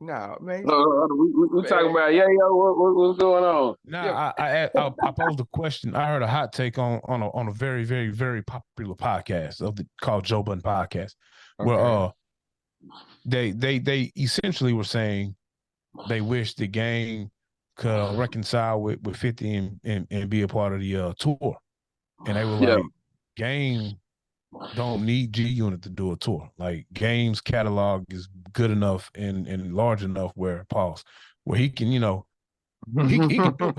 No, man. We talking Man. about what's going on? Now, Yeah. I posed a question. I heard a hot take on a very, very, very popular podcast called Joe Budden Podcast, where Okay. they essentially were saying they wish the game could reconcile with 50 and be a part of the tour. And they were Yeah. like, Game don't need G Unit to do a tour. Like Game's catalog is good enough and large enough where he can, he can do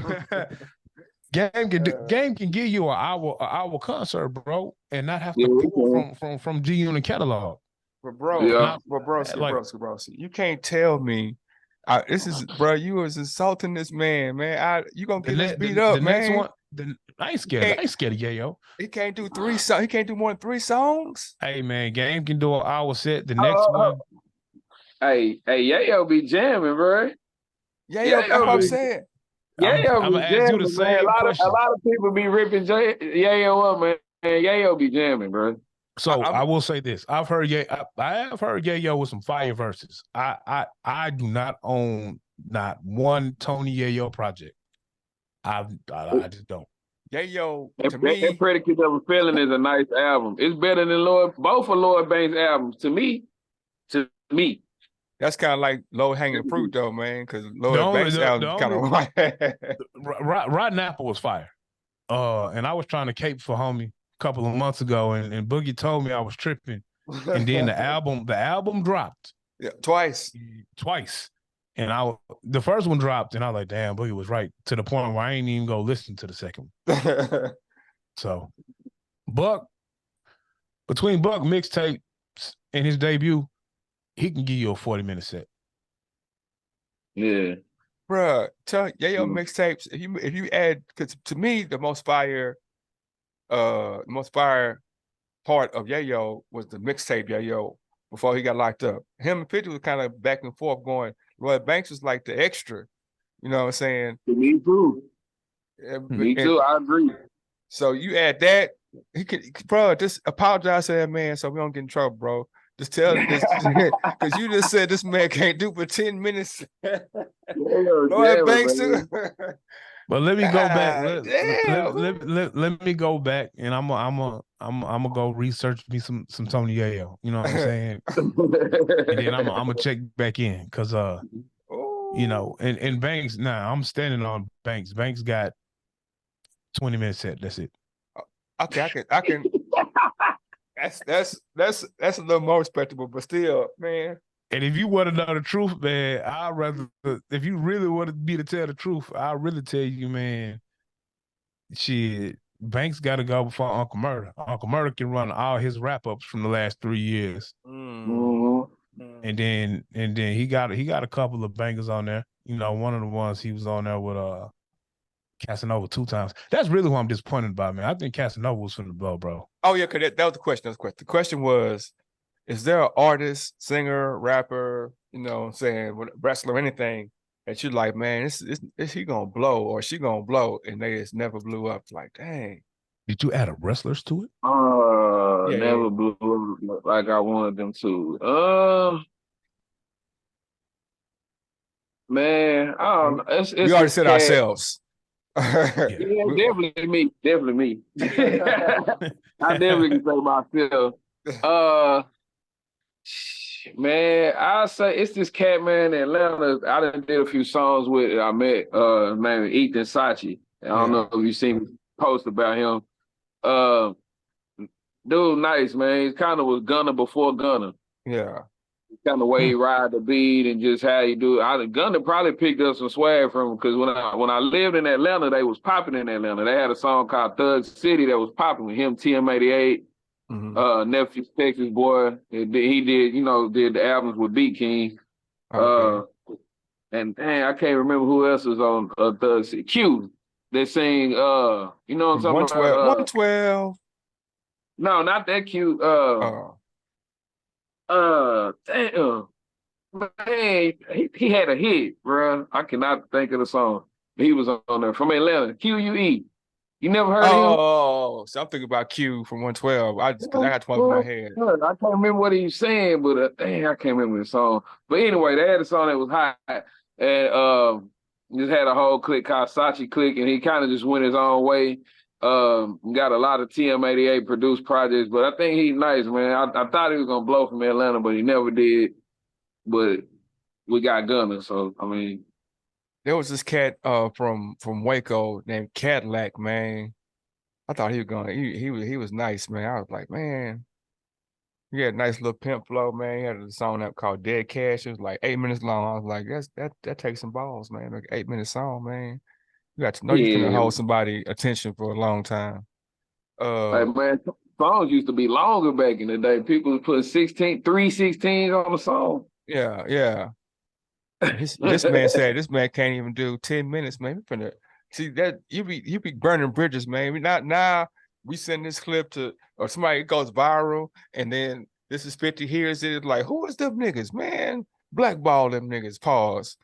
Game can give you an hour concert, bro, and not have Yeah, to we pull can. from G Unit catalog. But bro, Yeah. broski, you can't tell me. This is, bro. You was insulting this man. You gonna get us beat The up, next man. one, I ain't He scared. I can't. ain't scared of Yayo. He can't do three songs. He can't do more than three songs. Hey man, Game can do an hour set. The next Oh, one, hey, Yayo be jamming, bro. Yeah, yo, that's what Yayo I'm be saying. Yayo I'm be gonna ask you the jamming, man. same A question. lot of people be ripping Yayo up, man. Yayo be jamming, bro. So I will say this: I have heard Yayo with some fire verses. I do not own not one Tony Yayo project. I just don't. Yeah, yo, to That me, Predicate of a Feeling is a nice album. It's better than both of Lloyd Banks' albums to me. To me. that's kind of like low hanging fruit, though, man. Because The Lloyd only Banks the, album the kind only of. Rotten Apple was fire. And I was trying to cape for homie a couple of months ago, and Boogie told me I was tripping. And then the album dropped. Yeah, twice. And the first one dropped, and I was like, damn, Boogie was right, to the point where I ain't even go listen to the second one. So between Buck mixtape and his debut, he can give you a 40-minute set. Yeah. Bruh, tell Yayo mixtapes, if you add, because to me the most fire part of Yayo was the mixtape Yayo before he got locked up. Him and 50 was kind of back and forth going. Lloyd Banks was like the extra, you know what I'm saying? Me too. Me too, I agree. So you add that, he could, bro, just apologize to that man so we don't get in trouble, bro. Just tell him this, because you just said this man can't do for 10 minutes. Lloyd Banks too. But let me go back. Let me go back, and I'm gonna go research me some Tony Yayo. You know what I'm saying? And then I'm gonna check back in because and Banks. Nah, I'm standing on Banks. Banks got 20-minute set. That's it. Okay, I can. That's a little more respectable, but still, man. And if you want to know the truth, man, I'd rather, if you really wanted me to tell the truth, I'll really tell you, man, shit, Banks got to go before Uncle Murder. Uncle Murder can run all his wrap-ups from the last 3 years. And then he got a couple of bangers on there. You know, one of the ones he was on there with Casanova 2 times. That's really what I'm disappointed about, man. I think Casanova was from the blow, bro. Oh, yeah, because that was the question. The question was, is there an artist, singer, rapper, you know what I'm saying, wrestler, anything that you like, man, is he going to blow or she going to blow, and they just never blew up? Like, dang. Did you add a wrestlers to it? Never blew up like I wanted them to. Man, I don't know. It's we already said ourselves. Definitely me. I definitely can say myself. Man, I say it's this cat, man, in Atlanta. I done did a few songs with. I met man Ethan Sachi. I don't know if you seen me post about him. Dude, nice, man. He kind of was Gunna before Gunna. Yeah. Kind of way he ride the beat and just how he do it. Gunna probably picked up some swag from him because when I lived in Atlanta, they was popping in Atlanta. They had a song called Thug City that was popping with him, TM88, Nephew Texas Boy. He did, did the albums with Beat King. Okay. And dang, I can't remember who else was on Thug City. Q. They sing, you know what I'm talking about? 112. No, not that Q. Damn. Man, he had a hit, bro. I cannot think of the song. He was on there from Atlanta. QUE. You never heard of him? Oh, so I'm thinking about Q from 112. Because I got 12 in my head. I can't remember what he was saying, but dang, I can't remember the song. But anyway, they had a song that was hot, and just had a whole clique called Sachi Clique, and he kind of just went his own way. Got a lot of TM88 produced projects, but I think he's nice, man. I thought he was gonna blow from Atlanta, but he never did. But we got Gunna, so I mean, There was this cat from Waco named Cadillac, man. I thought he was going. He was nice, man. I was like, man, he had a nice little pimp flow, man. He had a song up called Dead Cash. It was like 8 minutes long. I was like, that takes some balls, man. Like 8 minute song, man. You got to know you can yeah, hold somebody attention for a long time. like man, songs used to be longer back in the day. People would put 3/16 on the song. Yeah. This man said this man can't even do 10 minutes, man. See that you be burning bridges, man. We not now we send this clip to or somebody goes viral and then this is 50 hears it like who is them niggas, man? Blackball them niggas. Pause.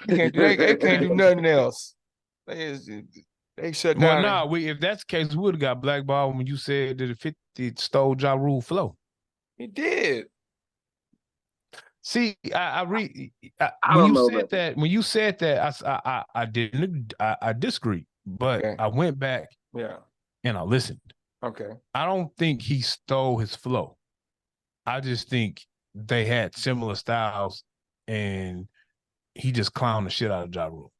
They can't do nothing else. They shut Well, down. nah, if that's the case, we would have got blackballed when you said that the 50 stole Ja Rule flow. He did. See, when you said that, I disagree, but Okay. I went back and I listened. Okay. I don't think he stole his flow. I just think they had similar styles and he just clowned the shit out of Ja Rule.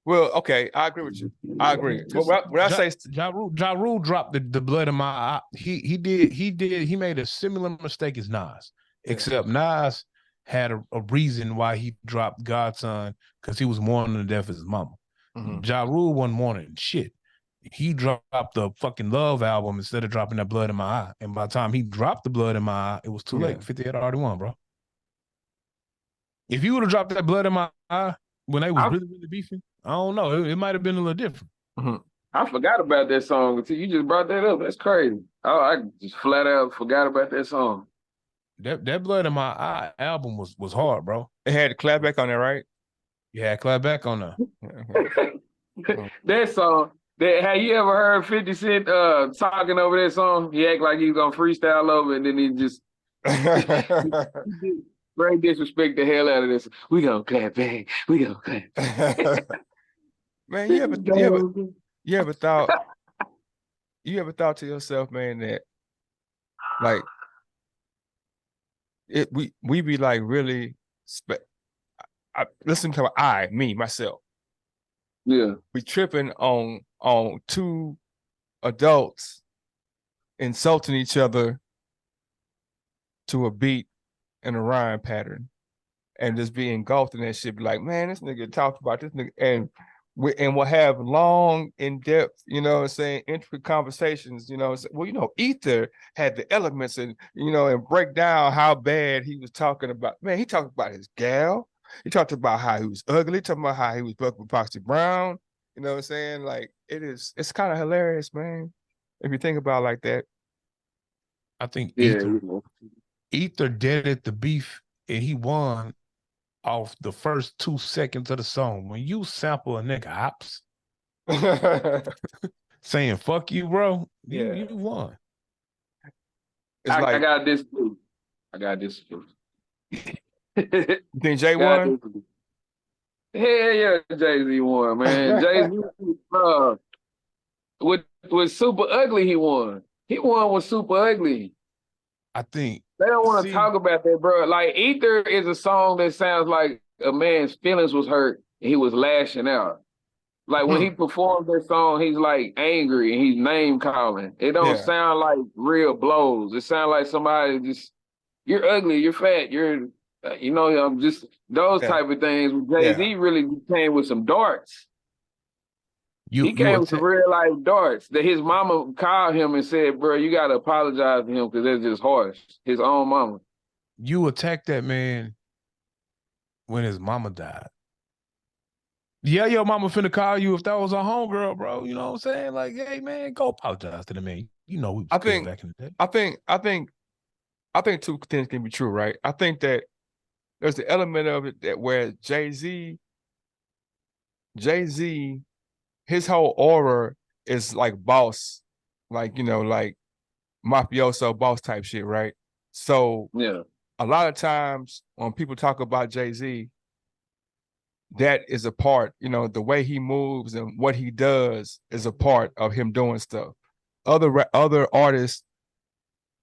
Well, okay, I agree with you. I agree. But when I say Ja Rule dropped the blood in my eye. He made a similar mistake as Nas, except Nas had a reason why he dropped Godson because he was mourning the death of his mama. Ja Rule wasn't mourning shit. He dropped the fucking Love album instead of dropping that Blood in My Eye. And by the time he dropped the Blood in My Eye, it was too late. 50 had already won, bro. If you would have dropped that Blood in My Eye when they was really beefing, I don't know. It might have been a little different. I forgot about that song until you just brought that up. That's crazy. I just flat out forgot about that song. That Blood in My Eye album was hard, bro. It had Clapback on there, right? Yeah, Clapback on there. That song. Have you ever heard 50 Cent talking over that song? He act like he was gonna freestyle over it, and then he just very disrespect the hell out of this. We gonna clap back. We gonna clap. Man, you ever thought to yourself, man, that like we be like really listen to me myself. Yeah. We tripping on two adults insulting each other to a beat and a rhyme pattern and just be engulfed in that shit. Be like, man, this nigga talked about this nigga and we'll have long, in-depth, you know what I'm saying, intricate conversations, you know. Well, Ether had the elements and, and break down how bad he was talking about. Man, he talked about his gal. He talked about how he was ugly, talking about how he was fucking with Foxy Brown. You know what I'm saying? Like, it's kind of hilarious, man, if you think about it like that. I think Ether deaded the beef and he won off the first 2 seconds of the song. When you sample a nigga hops saying fuck you, bro, you won. I got this too. I got this too. You think Jay won? Hell yeah, Jay-Z won, man. Jay-Z with Super Ugly, he won. He won with Super Ugly. I think they don't want to talk about that, bro. Like, Ether is a song that sounds like a man's feelings was hurt and he was lashing out. Like, when he performs that song, he's like angry and he's name calling. It don't sound like real blows. It sounds like somebody just, you're ugly, you're fat, you're, just those type of things. Jay-Z really came with some darts. He came with some real life darts that his mama called him and said, bro, you got to apologize to him because that's just harsh. His own mama. You attacked that man when his mama died. Yeah, your mama finna call you if that was a homegirl, bro. You know what I'm saying? Like, hey, man, go apologize to the man. We was back in the day. I think two things can be true, right? I think that there's the element of it that where Jay-Z, his whole aura is like boss, like, you know, like mafioso boss type shit, right? So Yeah. a lot of times when people talk about Jay-Z, that is a part, you know, the way he moves and what he does is a part of him doing stuff. Other artists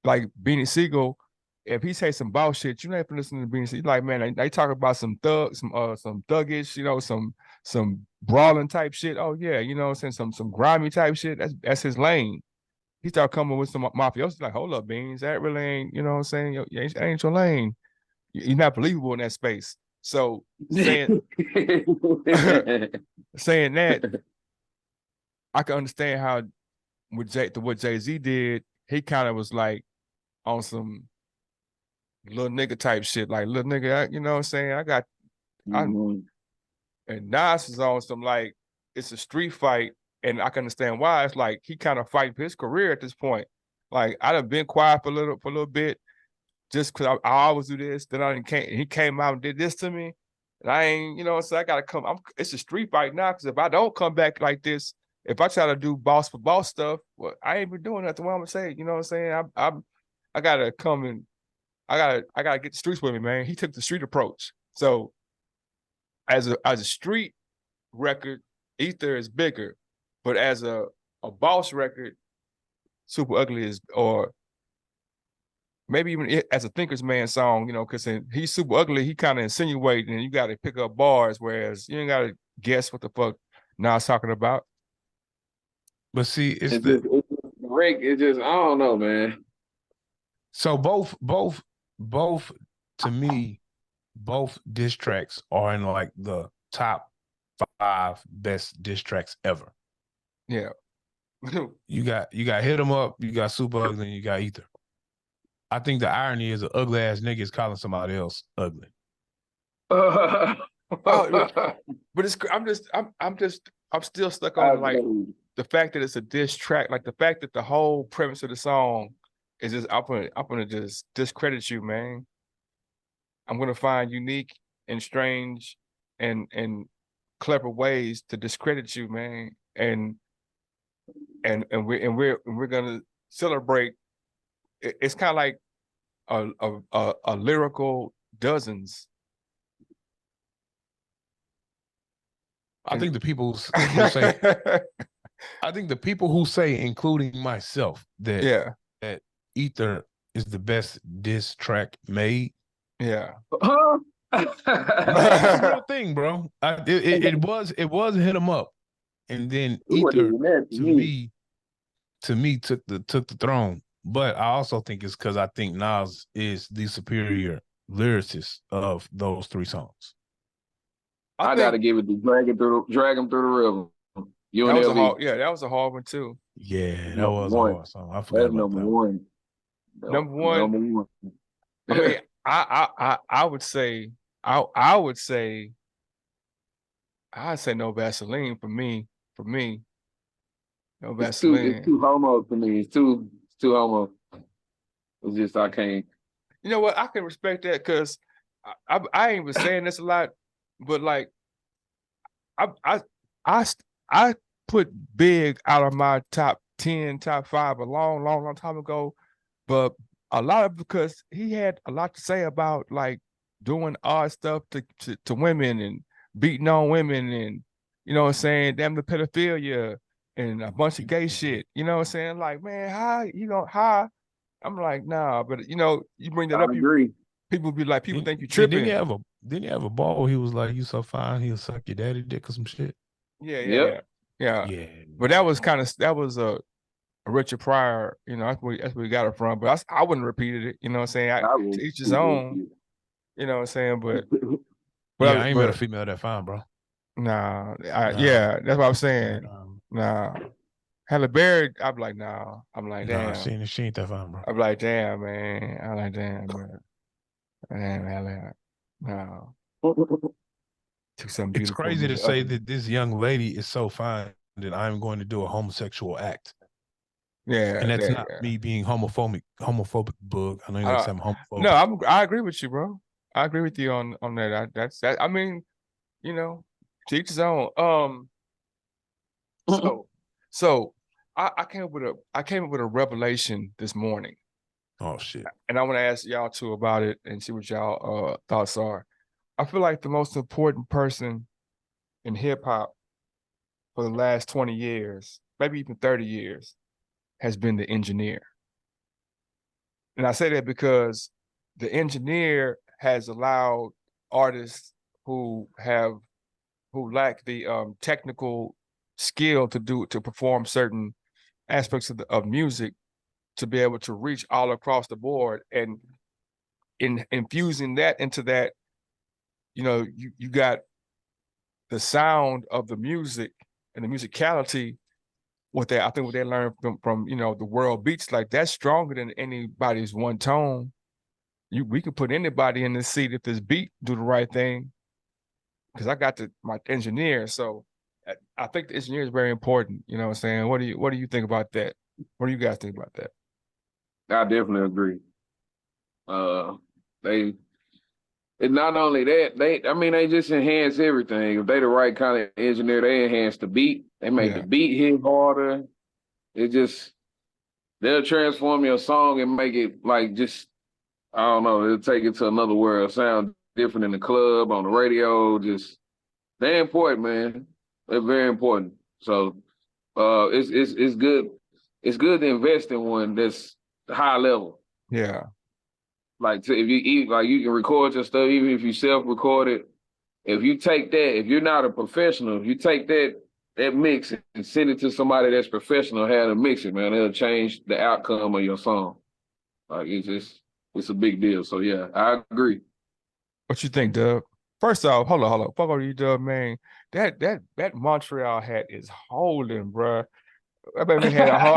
like Beanie Siegel, if he say some boss shit, you ain't listening to Beanie Siegel. Like, man, they talk about some thuggish, you know, some brawling type shit. Oh yeah, you know what I'm saying? Some grimy type shit. That's his lane. He started coming with some mafiosos, like, hold up, Beans, that really ain't, you know what I'm saying? Ain't your lane. You're not believable in that space. So saying saying that, I can understand how with what Jay-Z did, he kind of was like on some little nigga type shit, like little nigga, you know what I'm saying? Mhm. And Nas is on some like it's a street fight, and I can understand why. It's like he kind of fighting for his career at this point. Like I done been quiet for a little bit, just because I always do this. Then he came out and did this to me, and I ain't, you know. So I gotta come. It's a street fight now, because if I don't come back like this, if I try to do boss for boss stuff, well, I ain't been doing nothing. What I'm gonna say, you know what I'm saying? I gotta come and I gotta get the streets with me, man. He took the street approach. So as a street record, Ether is bigger, but as a boss record, Super Ugly is, or maybe even as a Thinker's Man song, you know, because he's Super Ugly, he kind of insinuating, and you got to pick up bars, whereas you ain't got to guess what the fuck Nas talking about. But see, It's just Rick. It's just I don't know, man. so both to me, both diss tracks are in like the top 5 best diss tracks ever. Yeah. You got Hit 'Em Up, you got Super Ugly, and you got Ether. I think the irony is an ugly ass nigga is calling somebody else ugly. Oh, but it's I'm still stuck on like the fact that it's a diss track, like the fact that the whole premise of the song is just I'm gonna just discredit you, man. I'm gonna find unique and strange and clever ways to discredit you, man. And we're gonna celebrate. It's kind of like a lyrical dozens. I think the people who say, I think the people who say, including myself, that yeah, that Ether is the best diss track made. Yeah. Huh? It's a real thing, bro. It was Hit 'Em Up, and then Ether to me took the throne. But I also think it's because I think Nas is the superior lyricist of those 3 songs. I got to give it to Drag Him Through the River. That was a hard one too. Yeah, that was a hard song. I forgot That's about number that. one. Number one. I mean, I would say I'd say No Vaseline for me. No Vaseline. It's too homo for me. It's too homo. It's just I can't. You know what? I can respect that, because I ain't been saying this a lot, but like I put Big out of my top 10, top 5 a long time ago, but a lot of because he had a lot to say about like doing odd stuff to women and beating on women, and you know what I'm saying, damn the pedophilia and a bunch of gay shit. You know what I'm saying? Like, man, how? I'm like, nah, but you know, you bring that I up, agree. people be like, people think you tripping. Didn't he have a ball? He was like, "You so fine, he'll suck your daddy dick or some shit." Yeah. But that was a Richard Pryor. You know, that's where we got it from. But I wouldn't repeated it. You know what I'm saying? To each his own. You know what I'm saying? But I ain't met a female that fine, bro. Nah, yeah, that's what I'm saying. Nah. Halle Berry, I'm like, nah. I'm like, damn. She ain't that fine, bro. I'm like, damn, man. I'm like, damn, man. Damn, Halle. No. It's crazy to say that this young lady is so fine that I'm going to do a homosexual act. Yeah, and that's not me being homophobic. Bug. I know you're saying I'm homophobic. No, I agree with you, bro. I agree with you on that. That's that. I mean, you know, to each his own. So So I came up with a revelation this morning, Oh shit. and I want to ask y'all too about it and see what y'all thoughts are. I feel like the most important person in hip hop for the last 20 years, maybe even 30 years, has been the engineer. And I say that because the engineer has allowed artists who lack the technical skill to perform certain aspects of music to be able to reach all across the board. And in infusing that into that, you got the sound of the music and the musicality. What they learned from the world beats, like that's stronger than anybody's one tone. We could put anybody in the seat if this beat do the right thing. Because I got my engineer, so I think the engineer is very important. You know what I'm saying? What do you think about that? What do you guys think about that? I definitely agree. They it's not only that, they just enhance everything. If they the right kind of engineer, they enhance the beat. They make the beat hit harder. They'll transform your song and make it like just, I don't know, it'll take it to another world. Sound different in the club, on the radio. They're important, man. They're very important. So it's good. It's good to invest in one that's high level. Yeah. Like if you eat, like you can record your stuff, even if you self-record it. If you take that, if you're not a professional, if you take that mix and send it to somebody that's professional, how to mix it, man, it'll change the outcome of your song. Like it's a big deal. So yeah, I agree. What you think, Dub? First off, hold on. Fuck all you, Dub, man. That Montreal hat is holding, bruh. That made me had a whole.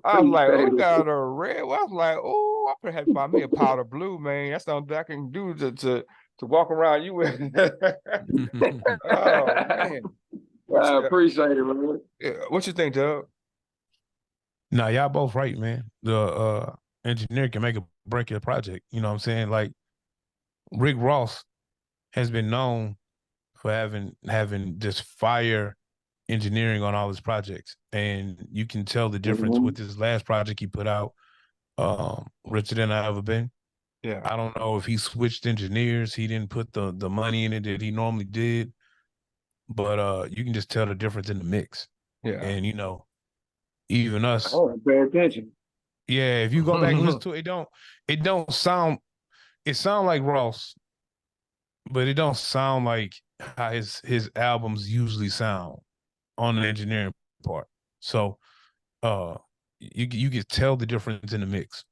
I was like, oh, got a red. Well, I was like, oh, I could have find me a powder blue, man. That's something I can do to walk around you with. Oh man. I appreciate it, man. What you think, Dub? Nah, y'all both right, man. The engineer can make or break your project. You know what I'm saying? Like Rick Ross has been known for having just fire engineering on all his projects. And you can tell the difference with his last project he put out, Richer Than I Ever Been. Yeah. I don't know if he switched engineers. He didn't put the money in it that he normally did. But you can just tell the difference in the mix. Yeah. And even us. Oh, pay attention. Yeah, if you go back and listen to it, it sound like Ross, but it don't sound like how his albums usually sound on the engineering part. So you can tell the difference in the mix.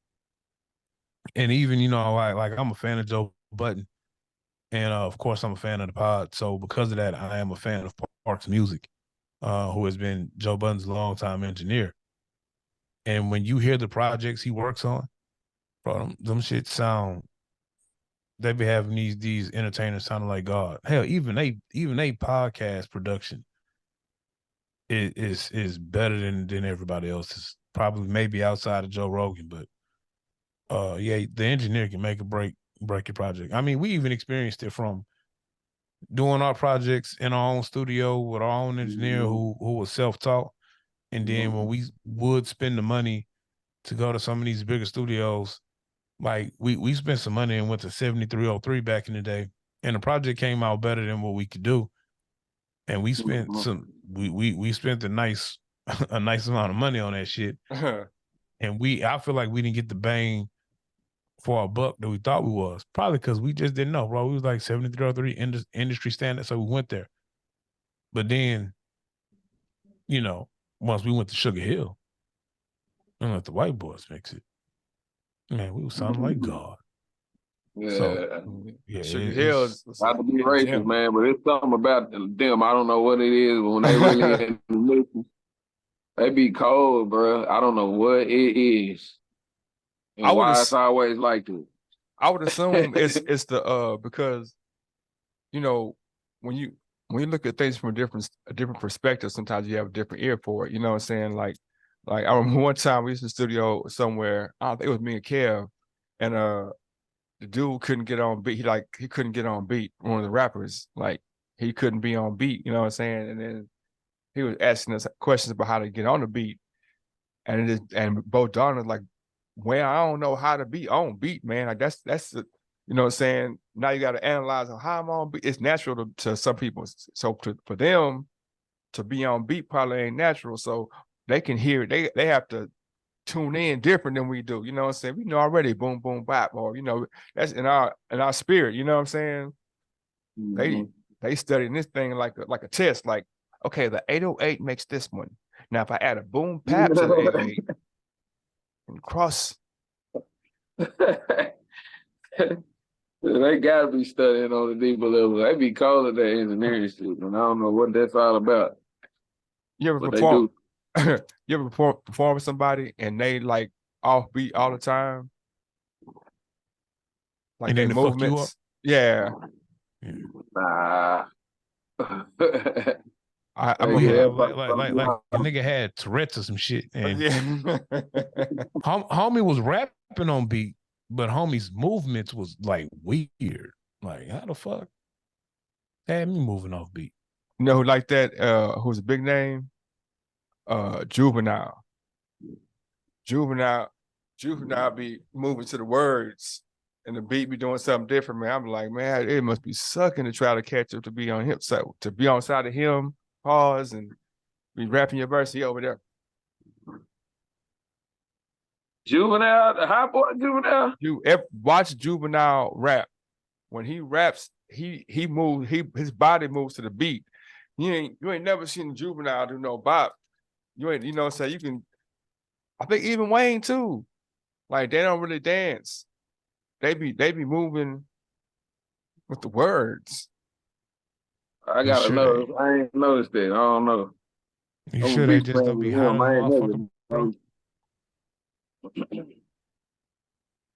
And even, like I'm a fan of Joe Budden. And of course I'm a fan of the pod. So because of that, I am a fan of Parks Music, who has been Joe Budden's longtime engineer. And when you hear the projects he works on, bro, them shit sound, they be having these entertainers sounding like God. Hell, even they podcast production is better than everybody else's. Probably maybe outside of Joe Rogan, but yeah, the engineer can make or break your project. I mean, we even experienced it from doing our projects in our own studio with our own engineer who was self-taught. And then when we would spend the money to go to some of these bigger studios, like we spent some money and went to 7303 back in the day, and the project came out better than what we could do. And we spent we spent a nice amount of money on that shit. And I feel like we didn't get the bang for our buck that we thought we was. Probably because we just didn't know, bro. We was like 7303 industry standard, so we went there. But then, once we went to Sugar Hill and let the white boys mix it, man, we was sounding like God. Yeah. So, yeah, Sugar Hills. Not to be racist, man, but it's something about them. I don't know what it is, but when they really in the mix, they be cold, bro. I don't know what it is. And why it's always like this. I would assume it's the because when you look at things from a different perspective, sometimes you have a different ear for it. You know what I'm saying? Like I remember one time we was in the studio somewhere. I think it was me and Kev, and the dude couldn't get on beat. He couldn't get on beat. One of the rappers, like he couldn't be on beat. You know what I'm saying? And then he was asking us questions about how to get on the beat, and Bo Donna's like, well, I don't know how to be on beat, man. Like that's the, you know what I'm saying? Now you got to analyze how I'm on beat. It's natural to some people. So for them to be on beat probably ain't natural. So they can hear it. They have to tune in different than we do. You know what I'm saying? We know already boom, boom, bap, or that's in our spirit, you know what I'm saying? Mm-hmm. They studying this thing like a test, like, okay, the 808 makes this one. Now if I add a boom pap to the 808 and cross. They gotta be studying on the deeper level. They be calling that engineering shit, and I don't know what that's all about. You ever But perform? You ever perform with somebody and they like offbeat all the time, like And they then to fuck you up? movements? Yeah, Nah. I Yeah, remember. like a nigga had Tourette's or some shit. And Yeah, homie was rapping on beat, but homie's movements was like weird. Like, how the fuck had me moving off beat? you know who like that? Who's a big name? Juvenile. Juvenile be moving to the words, and the beat be doing something different, man. I'm like, man, it must be sucking to try to catch up to be on him, so to be on side of him, pause and be rapping your verse. He over there. Juvenile, the hot boy Juvenile. You watch Juvenile rap. When he raps, he moves. His body moves to the beat. You ain't never seen Juvenile do no bop. You ain't, you know what I'm saying? You can. I think even Wayne too. Like they don't really dance. They be moving with the words. I gotta know. I ain't noticed that. I don't know. You sure they just don't be hot motherfucker, bro?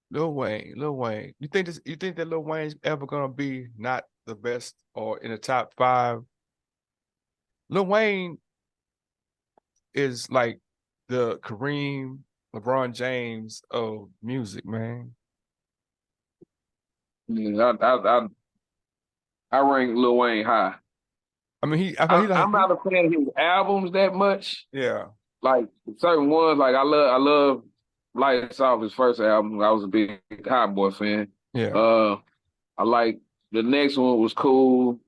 Lil Wayne. You think that Lil Wayne's ever gonna be not the best or in the top 5? Lil Wayne is like the Kareem, LeBron James of music, man. Yeah, I rank Lil Wayne high. I mean, I'm not a fan of his albums that much. Yeah. Like certain ones, like I love Lights Off, his first album. I was a big Hot Boy fan. Yeah. I like the next one was cool.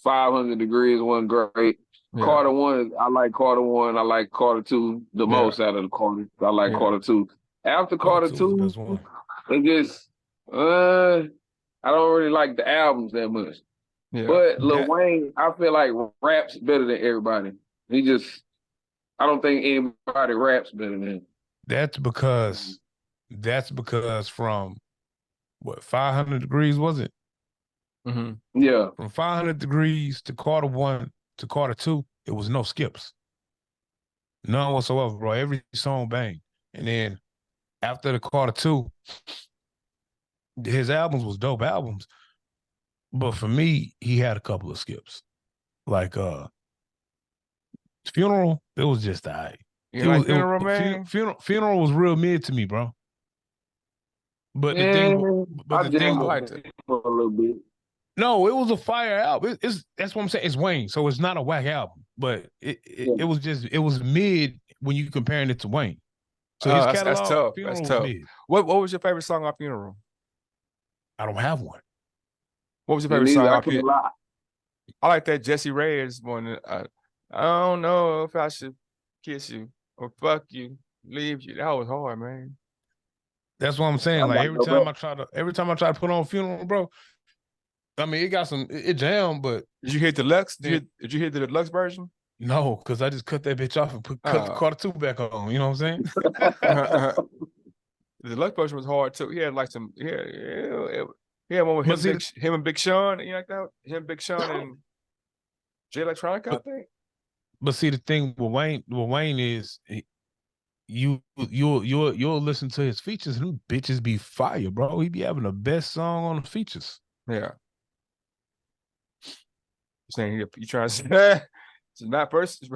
500 Degrees wasn't great. Yeah. Carter 1, I like Carter 1. I like Carter 2 the most out of the Carter. I like Carter 2. After Carter 2, it just I don't really like the albums that much. Yeah. But Lil Wayne, I feel like raps better than everybody. I don't think anybody raps better than him. That's because from what 500 Degrees was it? Mm-hmm. Yeah. From 500 Degrees to Carter 1 to Carter 2, it was no skips. None whatsoever, bro. Every song banged. And then after the Carter 2, his albums was dope albums. But for me, he had a couple of skips. Like Funeral, it was just all right. Funeral, man? Funeral was real mid to me, bro. But the thing I liked it for a little bit. No, it was a fire album. That's what I'm saying. It's Wayne, so it's not a whack album. But it was mid when you comparing it to Wayne. So his catalog, that's tough. Funeral That's tough. was mid. What was your favorite song off Funeral? I don't have one. What was your favorite song off Funeral? I like that Jesse Reyes one. I don't know if I should kiss you or fuck you, leave you. That was hard, man. That's what I'm saying. Like every time I try to put on Funeral, bro. I mean, it got it jammed, but did you hit the Deluxe? Did you hit the Deluxe version? No, because I just cut that bitch off and cut the Carter 2 back on. You know what I'm saying? The Deluxe version was hard too. He had like some he had one with him and Big Sean. You like that? Him, Big Sean, and Jay Electronica, I think. But see, the thing with Wayne is you'll listen to his features and them bitches be fire, bro. He be having the best song on the features. Yeah. Saying you trying to say it's not first.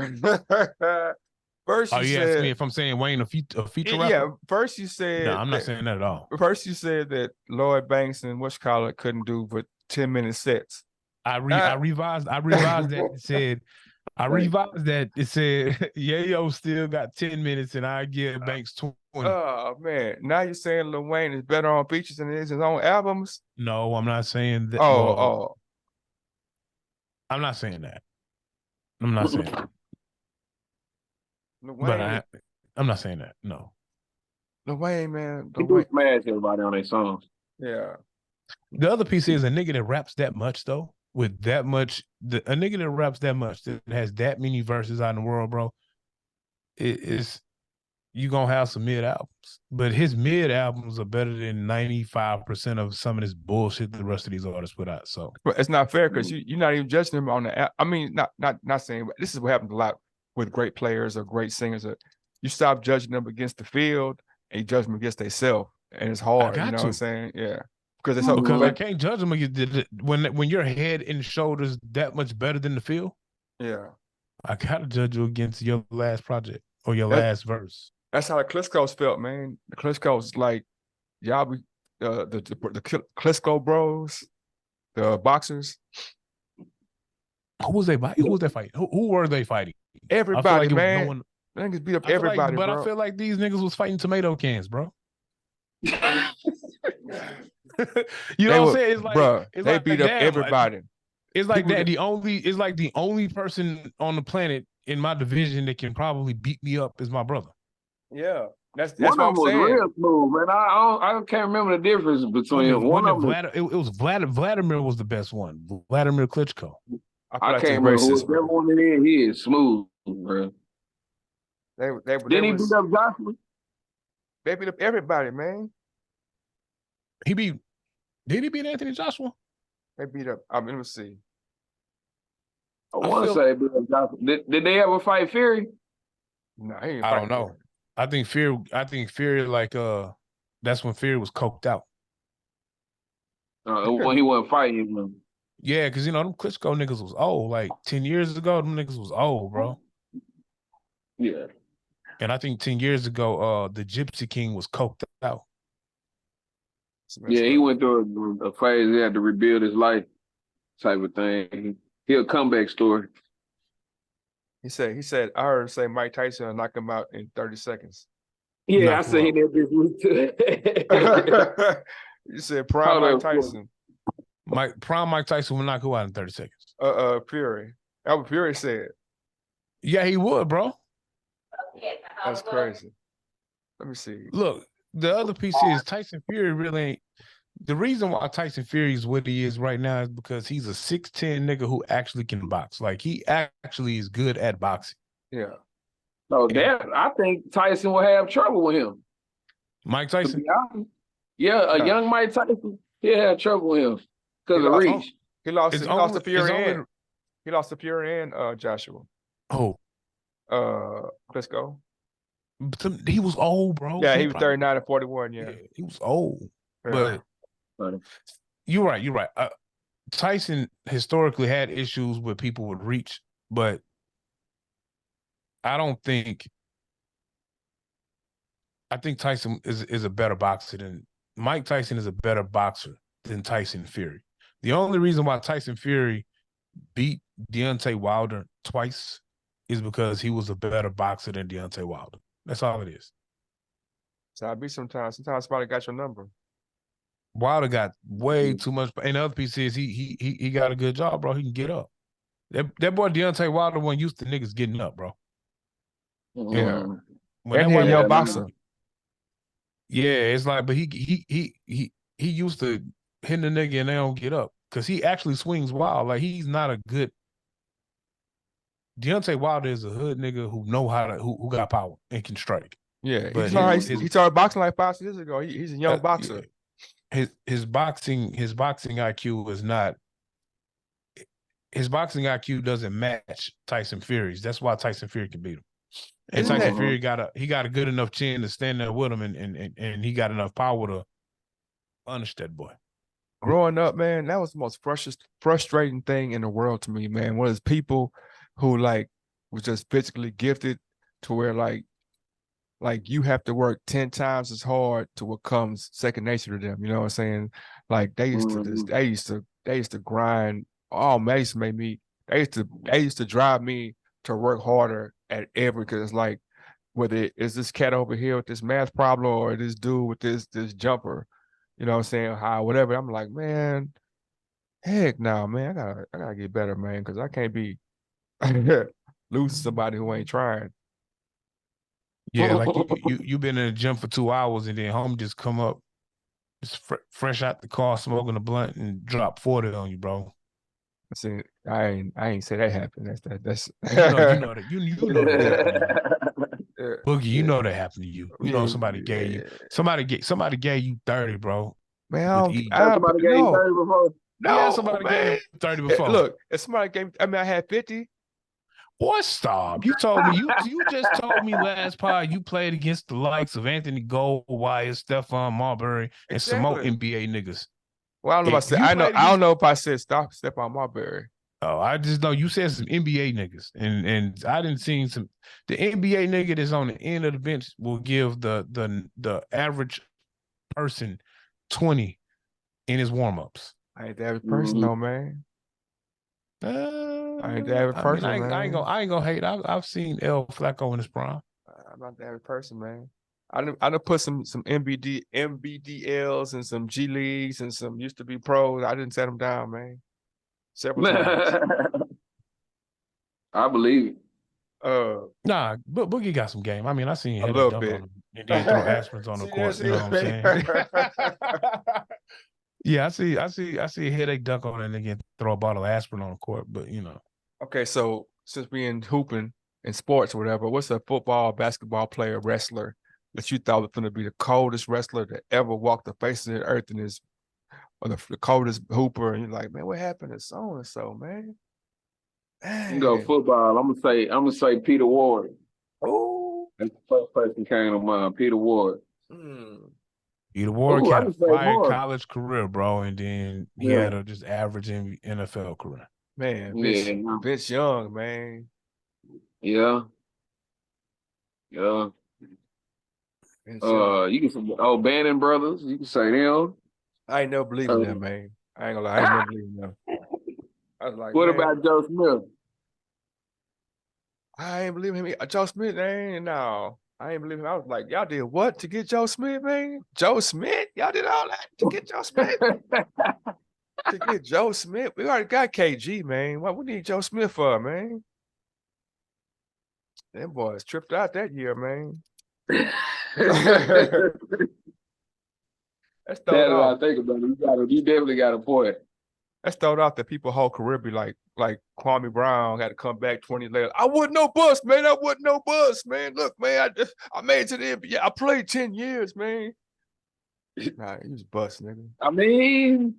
First, you asking me if I'm saying Wayne a feature rapper? Yeah. First, you said no, I'm not saying that at all. First, you said that Lloyd Banks and whatchamacallit couldn't do but 10-minute sets. I revised that and said I revised that. It said Yayo still got 10 minutes and I give Banks 20. Oh man, now you're saying Lil Wayne is better on features than it is his own albums? No, I'm not saying that. Oh, Well, oh, I'm not saying that. I'm not saying that. Lil But Wayne, I'm not saying that. No. Lil Wayne, man, He Lil do Wayne, smash everybody on their songs. yeah. The other piece is a nigga that raps that much though, with that much, a nigga that raps that much, that has that many verses out in the world, bro. It's you gonna have some mid albums, but his mid albums are better than 95% of some of this bullshit the rest of these artists put out. So But it's not fair because you're not even judging him on the. I mean, not saying this is what happens a lot with great players or great singers. You stop judging them against the field and you judge them against themselves, and it's hard. You know what I'm saying? Yeah, because it's so. Because I can't judge them when your head and shoulders that much better than the field. Yeah, I gotta judge you against your last project or your last verse. That's how the Klitschko's felt, man. The Klitschko's like, y'all be the Klitschko bros, the boxers. Who was they fighting? Who was they fighting? Who were they fighting? Everybody, like man. No one, niggas beat up everybody, but bro. I feel like these niggas was fighting tomato cans, bro. You know what I'm saying? It's like, bro, it's they like, beat up everybody. It's like that. It's like the only person on the planet in my division that can probably beat me up is my brother. Yeah, that's one what I'm of them was saying. real smooth, man. I can't remember the difference between one of them. It was Vladimir was the best one. Vladimir Klitschko. I can't remember whoever one it is. He is smooth, bro. Didn't he beat up Joshua? They beat up everybody, man. Did he beat Anthony Joshua? They beat up. Let me see. I want to say beat up Joshua. Did they ever fight Fury? No, I don't know. Fury. I think Fury like that's when Fury was coked out. When he wasn't fighting him. Yeah, because them Klitschko niggas was old. Like 10 years ago, them niggas was old, bro. Yeah. And I think 10 years ago, the Gypsy King was coked out. Yeah, he went through a phase. He had to rebuild his life, type of thing. He a comeback story. He said, I heard him say Mike Tyson will knock him out in 30 seconds. Yeah, I seen that. You said prime Mike Tyson. Prime Mike Tyson will knock you out in 30 seconds. Fury. That what Fury said. Yeah, he would, bro. That's crazy. Let me see. Look, the other piece is Tyson Fury really ain't. The reason why Tyson Fury is what he is right now is because he's a 6'10" nigga who actually can box. Like, he actually is good at boxing. Yeah. So I think Tyson will have trouble with him. Mike Tyson? Yeah, young Mike Tyson, he'll have trouble with him because of reach. He lost to Fury he lost to Fury and Joshua. Oh. Klitschko. He was old, bro. Yeah, he was 39 and 41, yeah. He was old. Yeah. But you're right. Tyson historically had issues with people with reach, but I think Tyson is a better boxer than Mike Tyson is a better boxer than Tyson Fury. The only reason why Tyson Fury beat Deontay Wilder twice is because he was a better boxer than Deontay Wilder. That's all it is. So I be sometimes somebody got your number. Wilder got way too much, and the other piece is he got a good job, bro. He can get up. That boy Deontay Wilder wasn't used to niggas getting up, bro. Yeah, when and he a young boxer. Yeah, it's like, but he used to hitting the nigga and they don't get up because he actually swings wild. Like, he's not a good. Deontay Wilder is a hood nigga who know how to who got power and can strike. Yeah, he started boxing like 5 years ago. He's a young boxer. Yeah. His boxing IQ is not. His boxing IQ doesn't match Tyson Fury's. That's why Tyson Fury can beat him. And Tyson Fury got a good enough chin to stand there with him, and he got enough power to punish that boy. Growing up, man, that was the most frustrating thing in the world to me, man. Was people who like was just physically gifted to where like you have to work 10 times as hard to what comes second nature to them. You know what I'm saying? Like they used to grind. Oh, man, they used to drive me to work harder at every, because it's like, whether it's this cat over here with this math problem or this dude with this jumper, you know what I'm saying, how whatever. I'm like, man, heck no, man, I gotta get better, man, because I can't be losing somebody who ain't trying. Yeah, like you been in the gym for 2 hours and then home just come up, just fresh out the car, smoking a blunt and drop 40 on you, bro. See, I ain't say that happened. That's you know that happened to you. Boogie, you yeah. know that happened to you. You know somebody gave you somebody gave you 30, bro. Man, somebody gave you 30 before. No, yeah, somebody gave you 30 before. Look, if somebody gave, I mean, I had 50. Boy, stop. You told me you just told me last pod you played against the likes of Anthony Goldwire, Stephon Marbury, and some more NBA niggas. Well, I don't know if I said, I don't know if I said Stephon Marbury. Oh, I just know you said some NBA niggas, and I didn't see some. The NBA nigga that's on the end of the bench will give the average person 20 in his warm-ups. I ain't the average person, though, man. I ain't the average person, man. I ain't gonna hate. I've seen El Flacco in his prime. I'm not the average person, man. I done put some MBDLs and some G Leagues and some used to be pros. I didn't set them down, man. Several times. I believe it. Nah, but Boogie got some game. I mean, I seen him a little bit. And then throw aspirins on the court. You know what I'm saying? Yeah, I see a headache dunk on it and again throw a bottle of aspirin on the court, but you know. Okay, so since we in hooping in sports or whatever, what's a football, basketball player, wrestler that you thought was going to be the coldest wrestler that ever walked the face of the earth and is, or the coldest hooper, and you're like, man, what happened to so and so, man? You go football. I'm gonna say Peter Ward. Oh, that's the first person came to mind. Peter Ward. Peter Ward had a fire college career, bro, and then he had a just average NFL career. Man, Vince Young, man. Yeah. You can say Bannon brothers. You can say them. I ain't never believed in them, man. I ain't gonna lie, I ain't never believed in them. I was like, what about Joe Smith? I ain't believe him. Joe Smith, no. I ain't believe him. I was like, y'all did what to get Joe Smith, man? Joe Smith? Y'all did all that to get Joe Smith? To get Joe Smith? We already got KG, man. What we need Joe Smith for, man? Them boys tripped out that year, man. That's what I think about it. You definitely got a point. Let's throw it out that people's whole career be like Kwame Brown had to come back 20 later. I wasn't no bust, man. Look, man, I made it to the NBA. I played 10 years, man. Nah, he was a bust, nigga. I mean,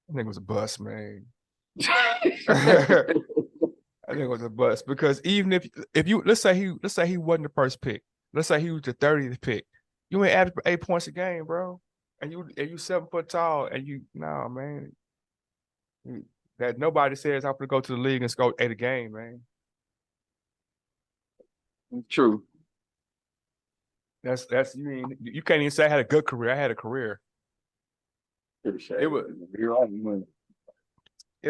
that nigga was a bust, man. I think it was a bust because even if you let's say he wasn't the first pick, let's say he was the 30th pick, you ain't average 8 points a game, bro, and you 7 foot tall, and man, that nobody says I'm gonna go to the league and score 8 a game, man. True. That's you can't even say I had a good career. I had a career. It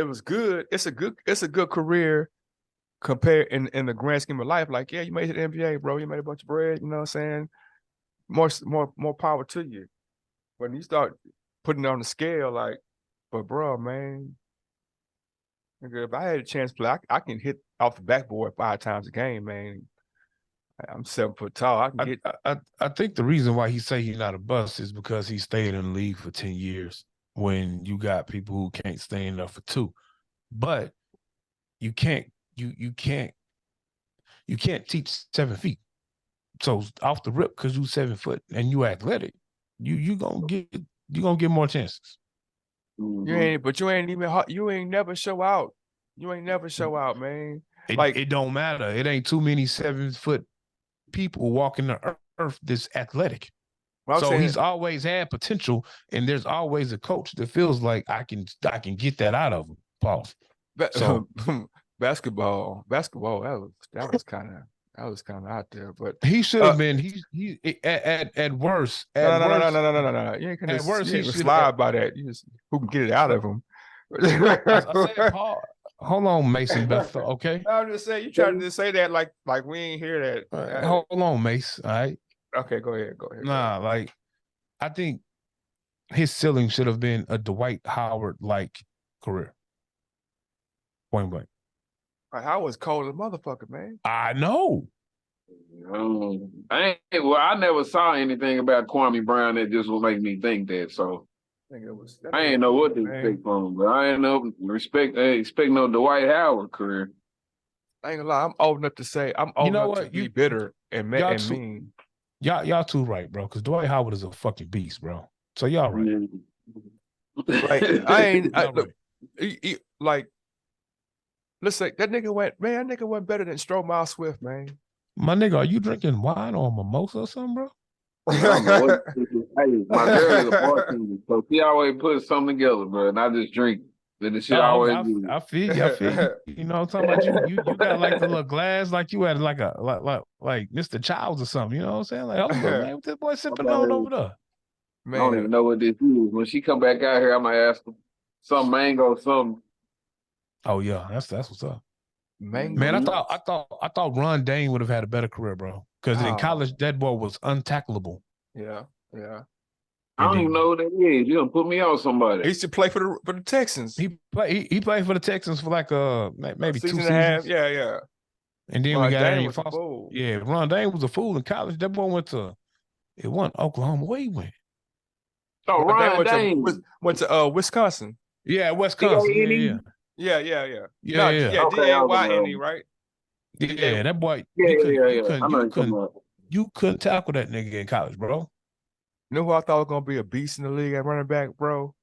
was good. It's a good career compared in the grand scheme of life. Like, yeah, you made it to the NBA, bro. You made a bunch of bread, you know what I'm saying? More power to you. When you start putting it on the scale, like, but bro, man, if I had a chance to play, I can hit off the backboard 5 times a game, man. I'm 7 foot tall. I think the reason why he say he's not a bust is because he stayed in the league for 10 years when you got people who can't stay in there for 2. But you can't teach 7 feet. So off the rip, because you 7 foot and you athletic, you gonna get more chances. You ain't never show out. You ain't never show out, man. It don't matter. It ain't too many 7 foot people walking the earth that's athletic. So he's always had potential, and there's always a coach that feels like I can get that out of him. Pause. So basketball, that was kind of out there, but he should have been. He at worst. No. You ain't gonna slide by that. You just who can get it out of him. I said, Paul. Hold on, Mason Bethel. Okay. I'm just saying you trying to just say that like we ain't hear that. Hold on, Mace. All right. Okay, go ahead. Go ahead. Nah, like I think his ceiling should have been a Dwight Howard like career. Point blank. Like, I was cold as a motherfucker, man. I know. I never saw anything about Kwame Brown that just would make me think that. So I ain't know what to expect from him, but I ain't no expect no Dwight Howard career. I ain't gonna lie, I'm old enough to say I'm old enough to be bitter and mean. Y'all too right, bro. Because Dwight Howard is a fucking beast, bro. So y'all right. Like look, like, let's say that nigga went better than Stromile Swift, man. My nigga, are you drinking wine or mimosa or something, bro? Hey, my girl is a bartender, so she always puts something together, bro. And I just drink. Then the shit always. I feel you. You know what I'm talking about? You got like the little glass, like you had like Mr. Childs or something. You know what I'm saying? Like, hold on, man, what this boy sipping on over there? Man. I don't even know what this is. When she come back out here, I'm gonna ask her some mango, something. Oh yeah, that's what's up. Mango. Man, I thought Ron Dane would have had a better career, bro. Because in college, that boy was untackleable. Yeah. I don't even know what that is. You gonna put me on somebody? He used to play for the Texans. He played for the Texans for like maybe 2 seasons. And a half. Yeah. And then we got Arian Foster. Yeah, Ron Dane was a fool in college. That boy went Oklahoma. Where he went? Oh, Ron Dane went to Wisconsin. Yeah, Wisconsin. Yeah. D-A-Y-N-E, right? Yeah, that boy. You couldn't tackle that nigga in college, bro. You know who I thought was gonna be a beast in the league at running back, bro?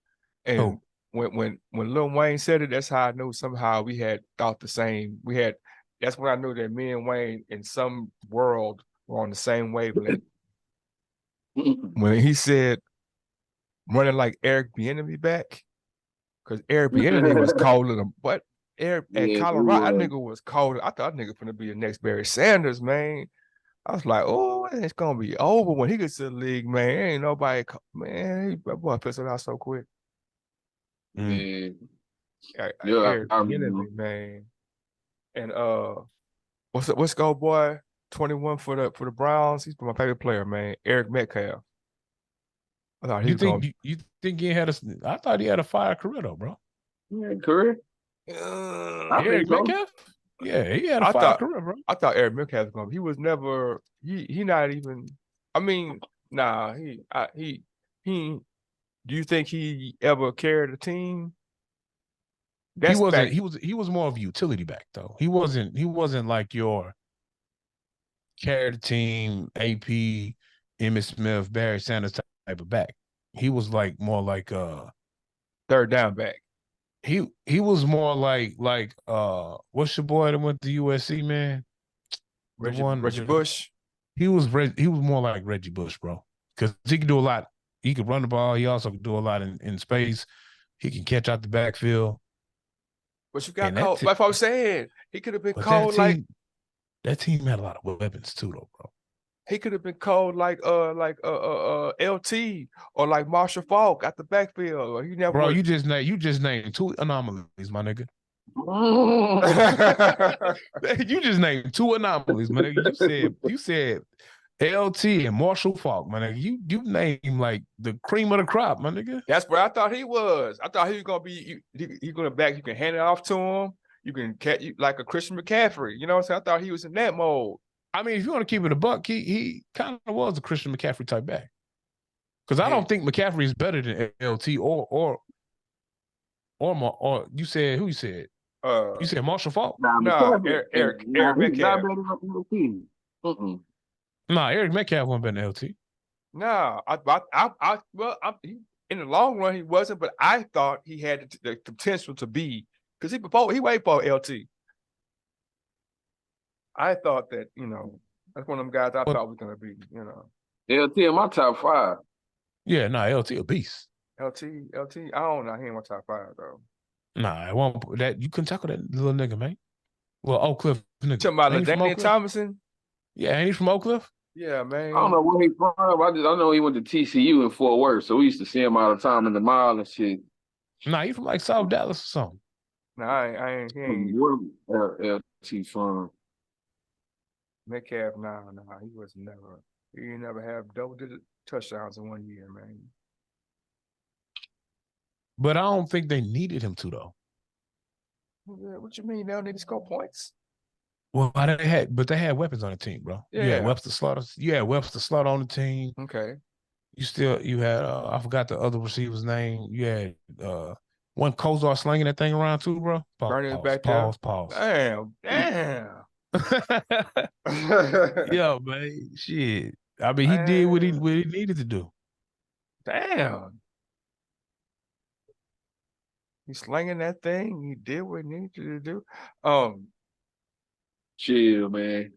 And when Lil Wayne said it, that's how I knew somehow we had thought the same. That's when I knew that me and Wayne in some world were on the same wavelength. When he said running like Eric Bieniemy back, because Eric Bieniemy was colder than but Eric at Colorado, that nigga was colder. I thought that nigga finna be the next Barry Sanders, man. I was like, oh, it's gonna be over when he gets to the league, man. Ain't nobody, man. That boy pissed out so quick. Eric Bieniemy, man. And what's go boy? 21 for the Browns. He's my favorite player, man. Eric Metcalf. I thought you think he had I thought he had a fire career though, bro. Yeah, career. Eric Metcalf. Yeah, he had a fire career, bro. I thought Eric Metcalf was gonna. He was never. He not even. I mean, nah. He. Do you think he ever carried a team? He wasn't. He was more of a utility back though. He wasn't like your carry the team, AP, Emmitt Smith, Barry Sanders type of back. He was like more like third down back. He was more like what's your boy that went to USC, man? Reggie Bush. He was more like Reggie Bush, bro. Because he could do a lot. He could run the ball. He also could do a lot in space. He can catch out the backfield. But you got cold. Like I was saying, he could have been cold that team had a lot of weapons too, though, bro. He could have been cold like LT or like Marshall Faulk at the backfield. Or he never. Bro, you just named 2 anomalies, my nigga. You just named 2 anomalies, my nigga. You said LT and Marshall Faulk, my nigga. You named like the cream of the crop, my nigga. That's what I thought he was. I thought he was gonna be. He's gonna back. You can hand it off to him. You can catch like a Christian McCaffrey. You know what I'm saying? I thought he was in that mode. I mean, if you want to keep it a buck, he kind of was a Christian McCaffrey type back. Because I don't think McCaffrey is better than LT or you said who you said? You said Marshall Faulk? No, Eric Metcalf. Nah, Eric Metcalf wasn't better than LT. No, in the long run he wasn't, but I thought he had the potential to be because he waited for LT. I thought that, that's one of them guys I thought was going to be, LT in my top 5. Yeah, LT a beast. LT, I don't know. He ain't my top 5, though. Nah, it won't. You couldn't tackle that little nigga, man. Well, Oak Cliff nigga. Talking about LaDainian Tomlinson? Yeah, ain't he from Oak Cliff? Yeah, man. I don't know where he's from. I know he went to TCU in Fort Worth, so we used to see him all the time in the mall and shit. Nah, he from like South Dallas or something. No, I ain't. He ain't What LT from? Metcalf. No, he was never. He ain't never have double-digit touchdowns in 1 year, man. But I don't think they needed him to though. What you mean? They don't need to score points? Well, they had weapons on the team, bro. You had Yeah. Webster Slaughter. You had Webster Slaughter on the team. Okay. You had I forgot the other receiver's name. You had one Kozar slinging that thing around too, bro. Bernie's back there. Pause. Damn. Yeah, man. Shit. I mean, he did what he needed to do. Damn. He's slinging that thing. He did what he needed to do. Chill, man.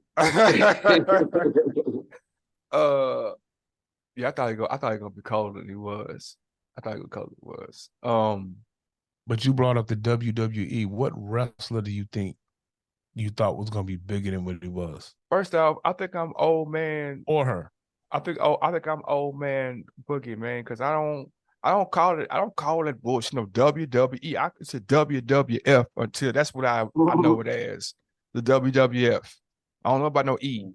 Yeah, I thought he gonna be colder than he was. I thought he was colder than he was. But you brought up the WWE. What wrestler do you think you thought was gonna be bigger than what he was? First off, I think I'm old man. Or her. I think I'm old man Boogie, man, because I don't call it bullshit. No WWE. It's a WWF until that's what I know it as. The WWF. I don't know about no E.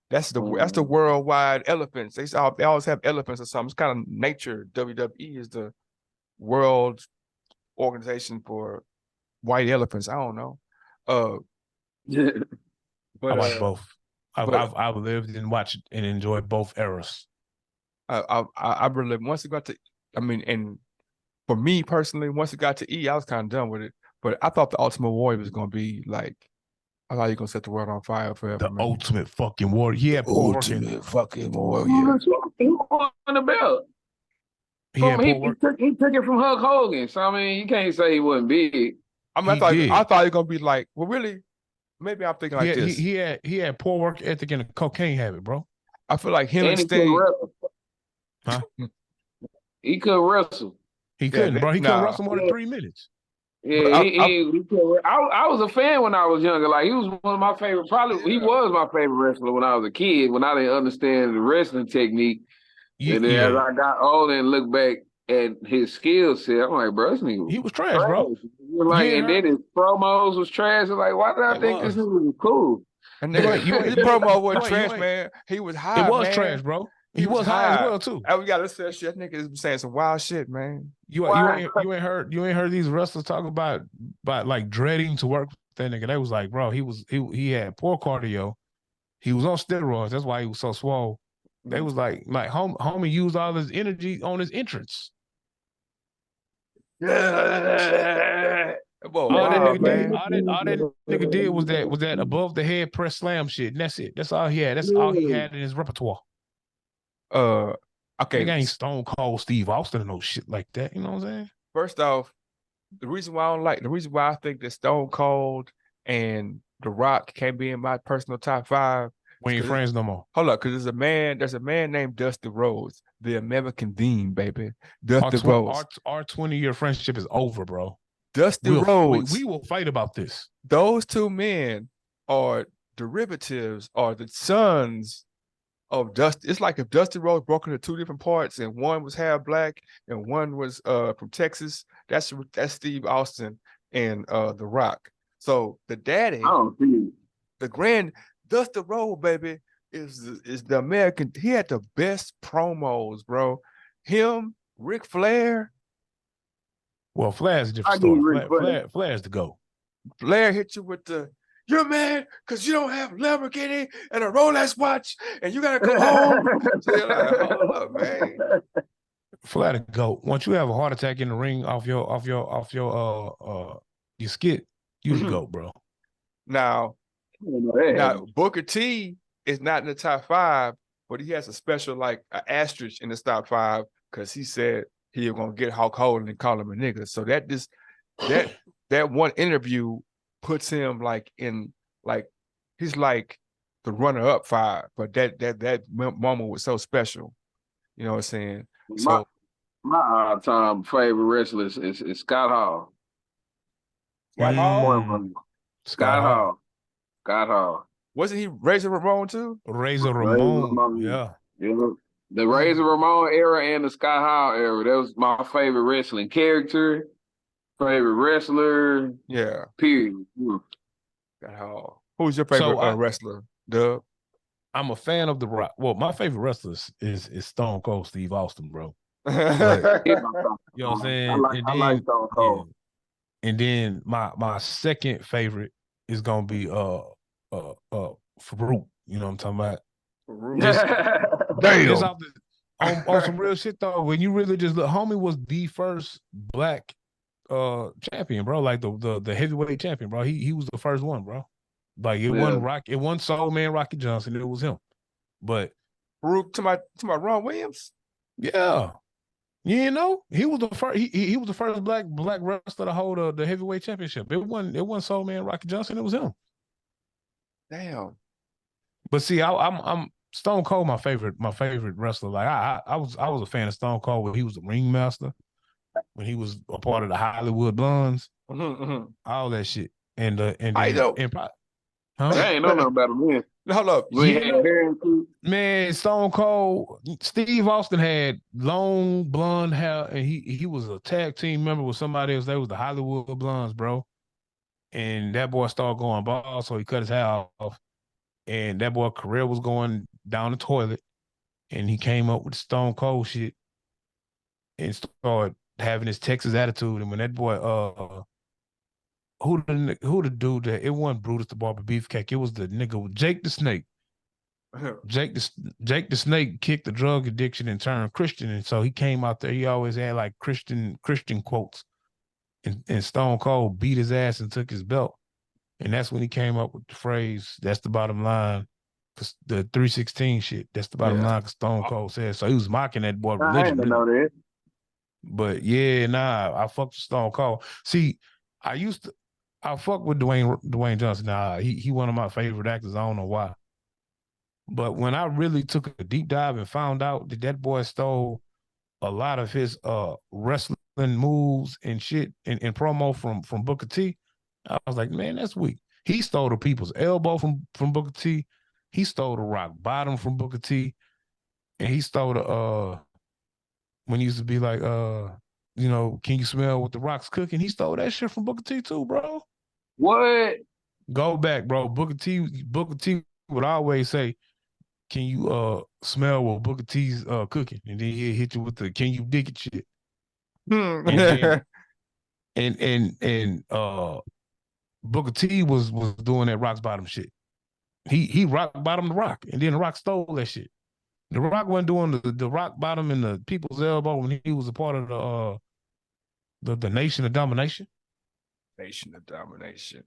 That's the worldwide elephants. They always have elephants or something. It's kind of nature. WWE is the world organization for white elephants. I don't know. But I watched both. I've lived and watched and enjoyed both eras. I really once it got to, and for me personally, once it got to E, I was kind of done with it. But I thought the Ultimate Warrior was gonna be like, I thought he was gonna set the world on fire forever. The Ultimate fucking Warrior. He had Ultimate fucking Warrior. He won the belt. He took it from Hulk Hogan. So I mean, you can't say he wasn't big. I thought he was gonna be like, well, really. Maybe I'm thinking like this. He had poor work ethic and a cocaine habit, bro. I feel like him and Sting. Huh? He couldn't wrestle. He couldn't, bro. He couldn't wrestle more than 3 minutes. Yeah, he couldn't. I was a fan when I was younger. Like he was one of my favorite. He was my favorite wrestler when I was a kid. When I didn't understand the wrestling technique, and then as I got older and looked back at his skill set, I'm like, bro, this nigga he was trash, bro. Like, and then his promos was trash. I'm like, why did I think this nigga was cool? And then his promo wasn't trash, man. He was high. It was trash, bro. He was high as well too. We gotta listen to that shit. That nigga is saying some wild shit, man. You ain't heard these wrestlers talk about like dreading to work with that nigga. They was like, bro, he had poor cardio. He was on steroids. That's why he was so swole. They was like homie used all his energy on his entrance. All that nigga did was that above the head press slam shit. And that's it. That's all he had. That's all he had in his repertoire. Okay. Nigga ain't Stone Cold Steve Austin or no shit like that. You know what I'm saying? First off, the reason why I think that Stone Cold and The Rock can't be in my personal top 5. We ain't friends no more. Hold up, because there's a man named Dusty Rhodes, the American Dream, baby. Dusty Rhodes. Our 20-year friendship is over, bro. Dusty Rhodes. We will fight about this. Those two men are derivatives, are the sons of Dusty. It's like if Dusty Rhodes broke into 2 different parts, and one was half black and one was from Texas. That's Steve Austin and The Rock. So the daddy, the grand Dusty Rhodes, baby, is the American. He had the best promos, bro. Him, Ric Flair. Well, Flair's a different story. Flair's the GOAT. Flair hit you with the, you're mad because you don't have Lamborghini and a Rolex watch, and you gotta come home. So you're like, hold up, man. Flair the GOAT. Once you have a heart attack in the ring off your skit, you the GOAT, bro. Now, Booker T is not in the top 5, but he has a special like an asterisk in the top 5 because he said he was gonna get Hulk Hogan and call him a nigga. So that one interview puts him like in like he's like the runner-up 5, but that moment was so special. You know what I'm saying? My all-time favorite wrestler is Scott Hall. Scott Hall. Wasn't he Razor Ramon too? Razor Ramon. Yeah. The Razor Ramon era and the Scott Hall era. That was my favorite wrestling character. Favorite wrestler, Yeah. period. Who's your favorite So wrestler? Dub. I'm a fan of The Rock. Well, my favorite wrestler is Stone Cold Steve Austin, bro. But Yeah, you know what I'm saying? I like Stone Cold. And then my second favorite is gonna be Farouk. You know what I'm talking about? Just Damn. off on some real shit though. When you really just look, homie was the first black champion, bro. Like the heavyweight champion, bro. He was the first one, bro. Like it wasn't Soul Man Rocky Johnson, it was him. But Farouk to my Ron Williams. yeah. You know, he was the first. He was the first black wrestler to hold the heavyweight championship. It wasn't Soul Man Rocky Johnson. It was him. Damn. But see, I'm Stone Cold. My favorite wrestler. Like I was a fan of Stone Cold when he was the ringmaster, when he was a part of the Hollywood Blondes, all that shit. And I know. Huh? I ain't know nothing about him then. Hold up. Man, Stone Cold, Steve Austin had long blonde hair, and he was a tag team member with somebody else. They was the Hollywood Blondes, bro. And that boy started going bald, so he cut his hair off. And that boy career was going down the toilet. And he came up with the Stone Cold shit and started having his Texas attitude. And when that boy, who the dude that it wasn't Brutus the Barber Beefcake, it was the nigga with Jake the Snake. Jake the Snake kicked the drug addiction and turned Christian, and so he came out there. He always had like Christian quotes, and Stone Cold beat his ass and took his belt, and that's when he came up with the phrase, "That's the bottom line." The 316 shit. That's the bottom line. Cause Stone Cold said so. He was mocking that boy religion. I didn't know that. But yeah, I fucked with Stone Cold. See, I fuck with Dwayne Johnson. Nah, he one of my favorite actors. I don't know why. But when I really took a deep dive and found out that boy stole a lot of his wrestling moves and shit and promo from Booker T, I was like, man, that's weak. He stole the people's elbow from Booker T. He stole the rock bottom from Booker T. And he stole the when he used to be like, you know, can you smell what the Rock's cooking? He stole that shit from Booker T too, bro. What? Go back, bro. Booker T would always say, can you smell what Booker T's cooking? And then he'll hit you with the can you dig it shit. And Booker T was doing that Rock's bottom shit. He rock bottom the Rock, and then the Rock stole that shit. The Rock wasn't doing the rock bottom and the people's elbow when he was a part of the Nation of Domination. Nation of Domination.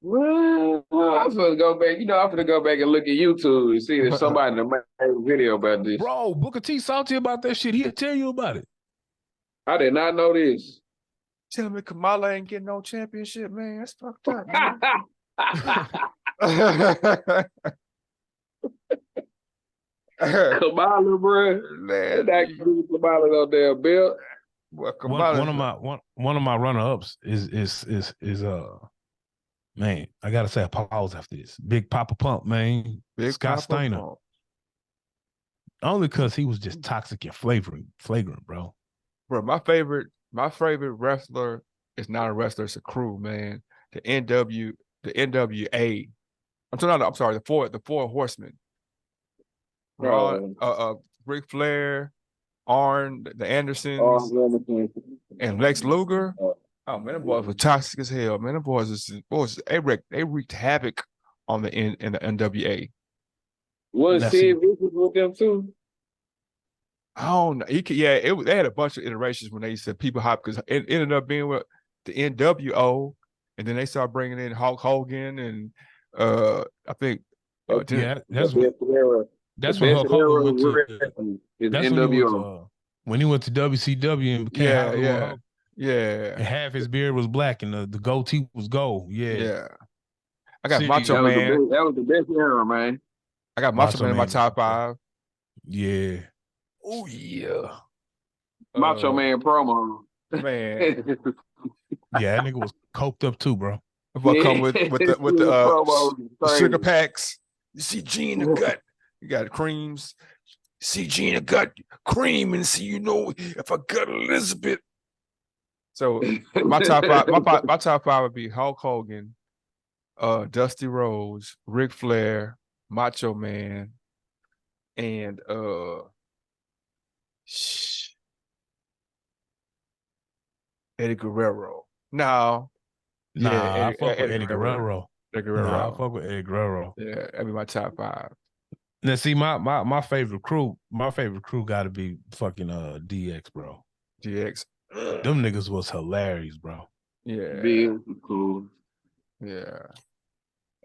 Well, I'm supposed to go back. You know, I'm gonna go back and look at YouTube and see if somebody made a video about this. Bro, Booker T salty about that shit. He'll tell you about it. I did not know this. Tell me Kamala ain't getting no championship, man. That's fucked up, man. Kamala, bro. Man, That Kamala no damn belt. Well, Kamala, one of my runner-ups is man, I gotta say a pause after this. Big Papa Pump, man. Big Scott Papa Steiner. Pump. Only because he was just toxic and flagrant, bro. Bro, my favorite wrestler is not a wrestler, it's a crew, man. The NWA. I'm sorry, the four horsemen. Ric Flair, Arn, the Andersons, and Lex Luger. Oh man, them boys were toxic as hell, man. Them boys they wreaked havoc on in the NWA. Was Sid Vicious with them too? I don't know. They had a bunch of iterations when they said people hop because it ended up being with the NWO, and then they started bringing in Hulk Hogan and I think that's when Hulk Hogan went to NWO. When he went to WCW and became Hulk. Yeah. And half his beard was black and the goatee was gold. Yeah. I got Macho Man. That was the best era, man. I got Macho Man in my top 5. Yeah. Oh yeah. Macho Man promo. Man. Yeah, that nigga was coked up too, bro. What come with the sugar packs? You see G in the gut. You got creams. See G in the gut, cream, and see if I got Elizabeth. So my top five would be Hulk Hogan, Dusty Rhodes, Ric Flair, Macho Man, and Eddie Guerrero. No, yeah, Nah, I fuck with Eddie Guerrero. Guerrero. Eddie Nah, I Guerrero. fuck with Eddie Guerrero. Yeah, that'd be my top five. Now, see, my favorite crew, got to be fucking DX, bro. DX. Them niggas was hilarious, bro. Yeah, Big, cool. yeah.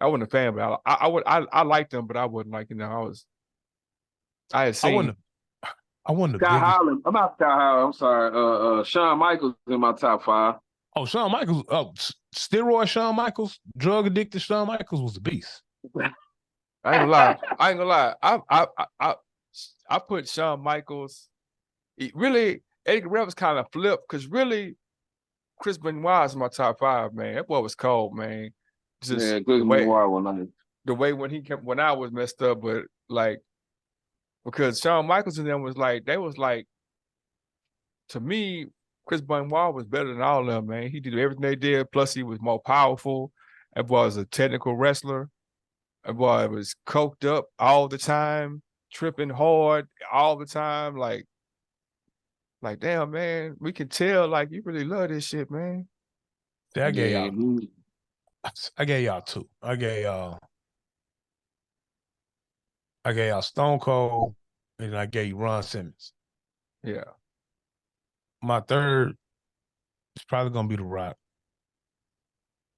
I wasn't a fan, but I liked them, but I wasn't like I had seen. I won the Scott biggest. Howland. I'm not Scott Howland. I'm sorry. Shawn Michaels in my top 5. Oh, Shawn Michaels. Oh, steroid Shawn Michaels, drug addicted Shawn Michaels was a beast. I ain't gonna lie. I put Shawn Michaels. Really, Eddie Guerrero was kind of flipped because really, Chris Benoit is my top 5, man. That boy was cold, man. Just Yeah, Chris Benoit was nice. The way when I was messed up, but like because Shawn Michaels and them was like to me, Chris Benoit was better than all of them, man. He did everything they did. Plus, he was more powerful. That boy was a technical wrestler. That boy was coked up all the time, tripping hard all the time. Like damn, man, we can tell like you really love this shit, man. I gave y'all two. I gave y'all Stone Cold, and I gave you Ron Simmons. Yeah. My third is probably gonna be The Rock.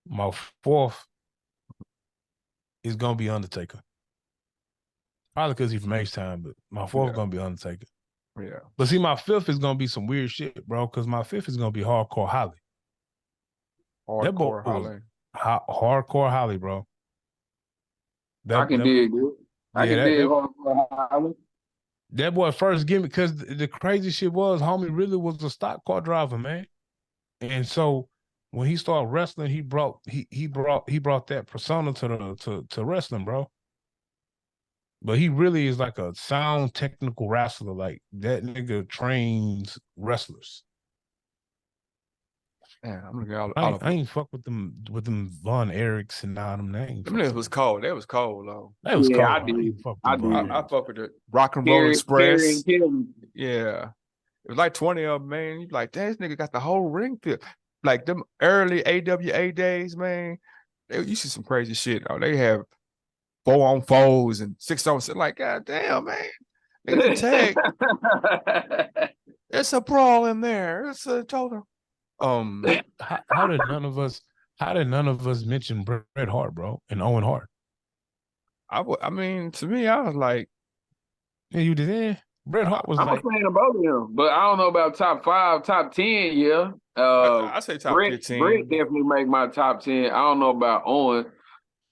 My fourth is gonna be Undertaker. Probably because he's from H-Town, but my fourth is gonna be Undertaker. Yeah. But see, my fifth is gonna be some weird shit, bro. Because my fifth is gonna be Hardcore Holly. Hardcore Holly. Hardcore Holly, bro. I can dig it. I can dig Hardcore Holly. That boy first gimmick, because the crazy shit was, homie really was a stock car driver, man. And so when he started wrestling, he brought that persona to wrestling, bro. But he really is like a sound technical wrestler. Like that nigga trains wrestlers. Yeah, I'm looking at I ain't fuck with them Von Erichs and all them names. Them niggas was cold. They was cold though. That was cold. I did. I fuck with the Rock and Roll Express. Yeah. It was like 20 of them, man. You like, damn, this nigga got the whole ring fit. Like them early AWA days, man. You see some crazy shit. Oh, they have 4-on-4s and 6-on-6. Like, god damn, man. Niggas tag. It's a brawl in there. It's a total. How did none of us mention Bret Hart, bro, and Owen Hart? I mean, to me, I was like, yeah, you did. Yeah. Bret Hart was I'm a fan of both of them, but I don't know about top 5, top 10. Yeah, I say top 15. Bret definitely make my top 10. I don't know about Owen,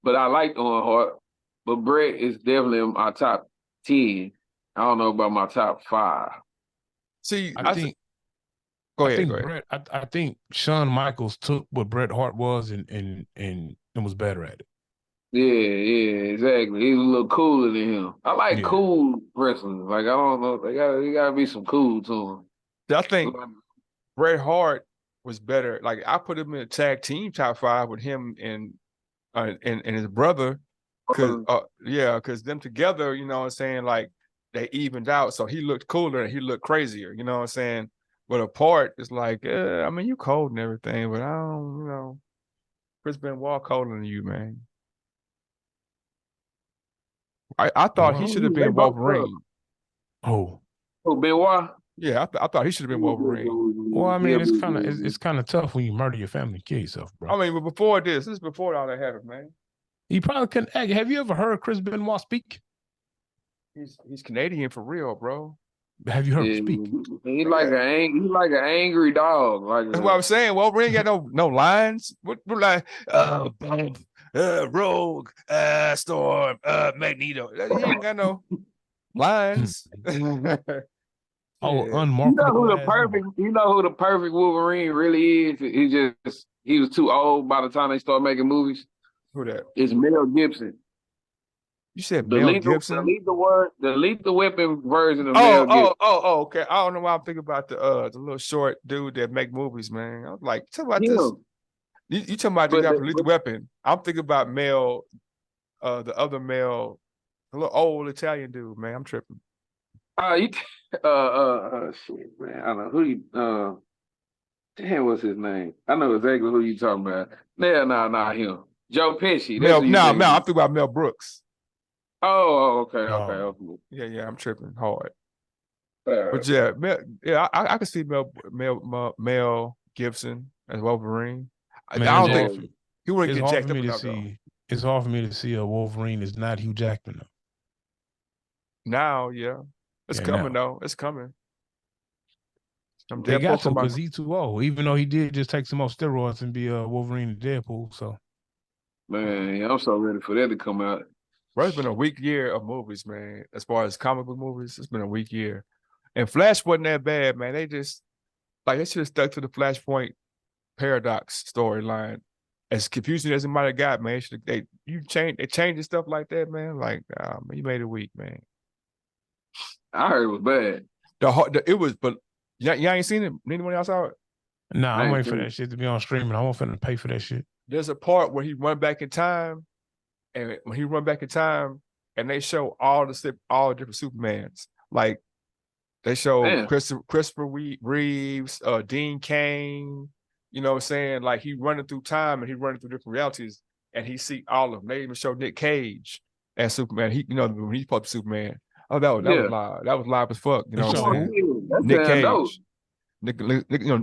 but I like Owen Hart. But Bret is definitely my top 10. I don't know about my top 5. See, I think. Go ahead. I think Shawn Michaels took what Bret Hart was and was better at it. Yeah, exactly. He's a little cooler than him. I like cool wrestlers. Like, I don't know, they gotta be some cool to him. I think Bret Hart was better. Like, I put him in a tag team top 5 with him and his brother. Because them together, you know what I'm saying, like they evened out. So he looked cooler and he looked crazier, you know what I'm saying? But apart, it's like, I mean, you cold and everything, but I don't, Chris Benoit colder than you, man. I thought he should have been Wolverine. Oh, Benoit? Yeah, I thought he should have been Wolverine. Well, I mean, it's kind of tough when you murder your family and kill yourself, bro. I mean, but before this is before all that happened, man. He probably couldn't act. Have you ever heard Chris Benoit speak? He's Canadian for real, bro. Have you heard him speak? He's like an angry dog. Like that's what I'm saying. Wolverine got no lines. What like Rogue, Storm, Magneto. He ain't got no lines. Unmarketable. You know who the perfect Wolverine really is? He was too old by the time they started making movies. Who that? It's Mel Gibson. You said The Mel lethal, Gibson? the lethal weapon version of Oh, Mel Gibson. okay. I don't know why I'm thinking about the little short dude that make movies, man. I was like, talking about this. Him. You talking about the But, guy the, from Lethal Weapon. I'm thinking about Mel, the other Mel, the little old Italian dude, man. I'm tripping. you, shit, man. I don't know who you, damn, what's his name? I know exactly who you talking about. Yeah, nah, him. Joe Pesci. That's Mel, who you no, thinking. I'm thinking about Mel Brooks. Okay. Yeah, I'm tripping hard. Fair. But yeah, I can see Mel Gibson as Wolverine. I Man, don't it's, think he wouldn't it's get hard jacked for up me to enough though. see. It's hard for me to see a Wolverine is not Hugh Jackman though. Now, yeah, it's Yeah, coming now. though. It's coming. I'm They got to Deadpool because he's too old. Even though he did just take some more steroids and be a Wolverine and Deadpool. So Man, I'm so ready for that to come out. Bro, it's been a weak year of movies, man. As far as comic book movies, it's been a weak year. And Flash wasn't that bad, man. They just they should have stuck to the Flashpoint paradox storyline. As confusing as it might have got, man, they changed stuff like that, man. Like, man, you made it weak, man. I heard it was bad. It was, but y'all ain't seen it. Anyone else saw it? nah, I'm waiting for seen that shit to be on streaming. I won't finna pay for that shit. There's a part where he run back in time, and when he run back in time, and they show all different Supermans. Like they show Damn. Christopher Reeves, Dean Cain. You know what I'm saying? Like he running through time and he running through different realities, and he see all of them. They even show Nick Cage as Superman. He, when he put Superman. Oh, that was live. That was live as fuck. You know what I'm saying? That's Nick Cage. dope.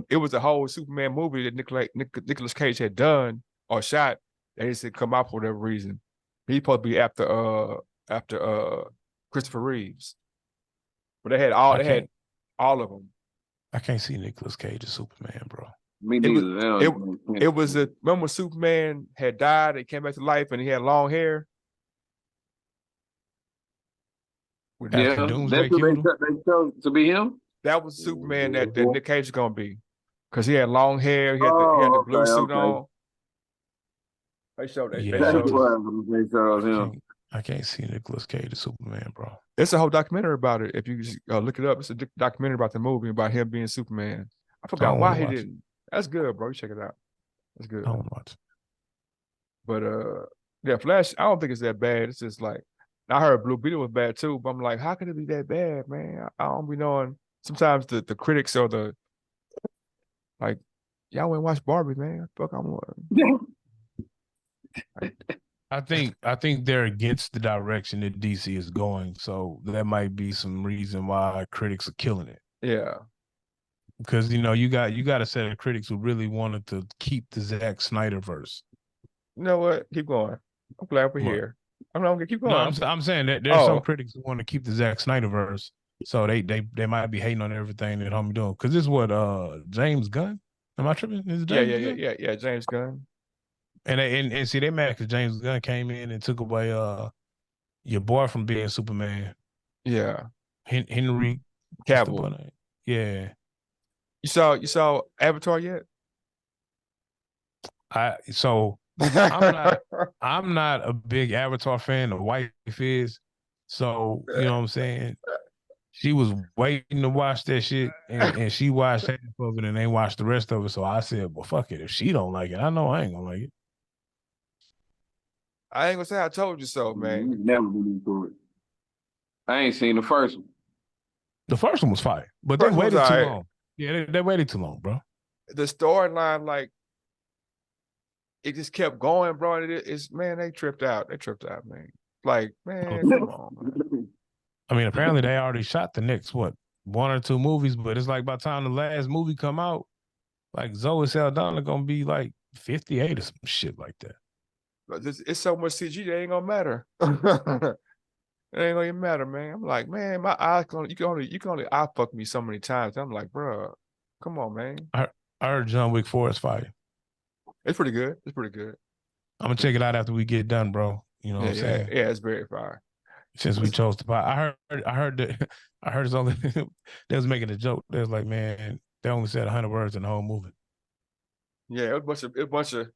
It was a whole Superman movie that Nicolas Cage had done or shot. They just didn't come out for whatever reason. He supposed to be after Christopher Reeves, but they had all of them. I can't see Nicolas Cage as Superman, bro. Me neither. It was a remember when Superman had died, he came back to life, and he had long hair. Yeah, Doomsday that's who killed him. they chose to be him. That was Superman that Nick Cage is gonna be, because he had long hair. He had the blue suit on. They showed that. Yeah, I can't see Nicolas Cage as Superman, bro. It's a whole documentary about it. If you just look it up, it's a documentary about the movie about him being Superman. I forgot why he didn't. That's good, bro. You check it out. That's good. I don't watch. But yeah, Flash. I don't think it's that bad. It's just like I heard Blue Beetle was bad too, but I'm like, how could it be that bad, man? I don't be knowing. Sometimes the critics or the like, y'all went watch Barbie, man. Fuck, I'm I think they're against the direction that DC is going, so that might be some reason why critics are killing it. Yeah, because you got a set of critics who really wanted to keep the Zack Snyder verse. You know what? Keep going. I'm glad we're here. I'm gonna keep going. No, I'm saying that there's some critics who want to keep the Zack Snyder verse, so they might be hating on everything that homie doing. Because this is what James Gunn. Am I tripping? Yeah, James Gunn. And see, they mad because James Gunn came in and took away your boy from being Superman. Yeah, Henry Cavill. Yeah. You saw Avatar yet? I'm not a big Avatar fan. The wife is, so you know what I'm saying. She was waiting to watch that shit, and she watched half of it and they watched the rest of it. So I said, well, fuck it. If she don't like it, I know I ain't gonna like it. I ain't gonna say I told you so, man. Never been into it. I ain't seen the first one. The first one was fire, but they waited too long. Yeah, they waited too long, bro. The storyline, like, it just kept going, bro. It's man, they tripped out. They tripped out, man. Like, man, come on, man. I mean, apparently they already shot the next, 1 or 2 movies, but it's like by the time the last movie come out, like Zoe Saldana gonna be like 58 or some shit like that. But it's so much CG that ain't gonna matter. It ain't gonna even matter, man. I'm like, man, my eyes you can only eye fuck me so many times. I'm like, bro, come on, man. I heard John Wick 4 is fire. It's pretty good. It's pretty good. I'm gonna check it out after we get done, bro. You know what I'm saying? Yeah, it's very fire. Since we chose to buy, I heard it's only they was making a joke. They was like, man, they only said 100 words in the whole movie. Yeah, it was a bunch of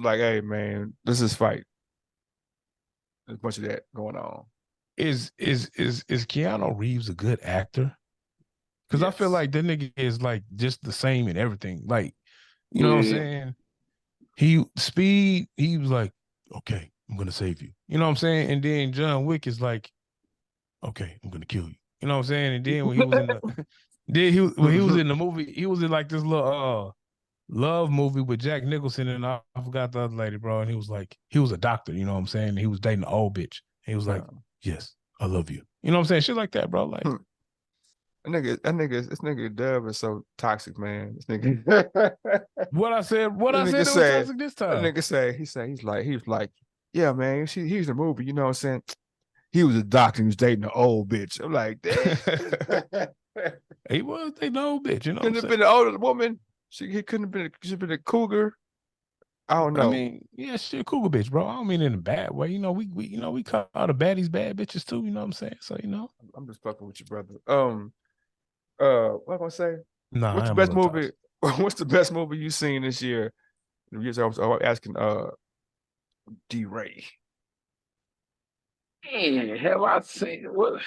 like, hey man, this is fight. There's a bunch of that going on. Is Keanu Reeves a good actor? Because I feel Yes. like that nigga is like just the same in everything. Like, you know what I'm Yeah. saying? Speed, he was like, okay, I'm gonna save you. You know what I'm saying? And then John Wick is like, okay, I'm gonna kill you. You know what I'm saying? And then when he was in the when he was in the movie, he was in like this little love movie with Jack Nicholson and I forgot the other lady, bro. And he was like, he was a doctor, you know what I'm saying? And he was dating an old bitch. And he was like, yes, I love you. You know what I'm saying? Shit like that, bro. Like this nigga Dub is so toxic, man. This nigga. what I said it was toxic this time. That nigga he was like, yeah, man. He's the movie. You know what I'm saying? He was a doctor. He was dating an old bitch. I'm like, damn. He was dating an old bitch. You know, couldn't have been an older woman. He couldn't have been. She should have been a cougar. I don't know. I mean, yeah, she a cougar bitch, bro. I don't mean in a bad way. You know, we call the baddies bad bitches too. You know what I'm saying? So you know, I'm just fucking with you, brother. What am I gonna say? nah, What's the best movie? What's the best movie you've seen this year? I was asking D-Ray. Man, have I seen what?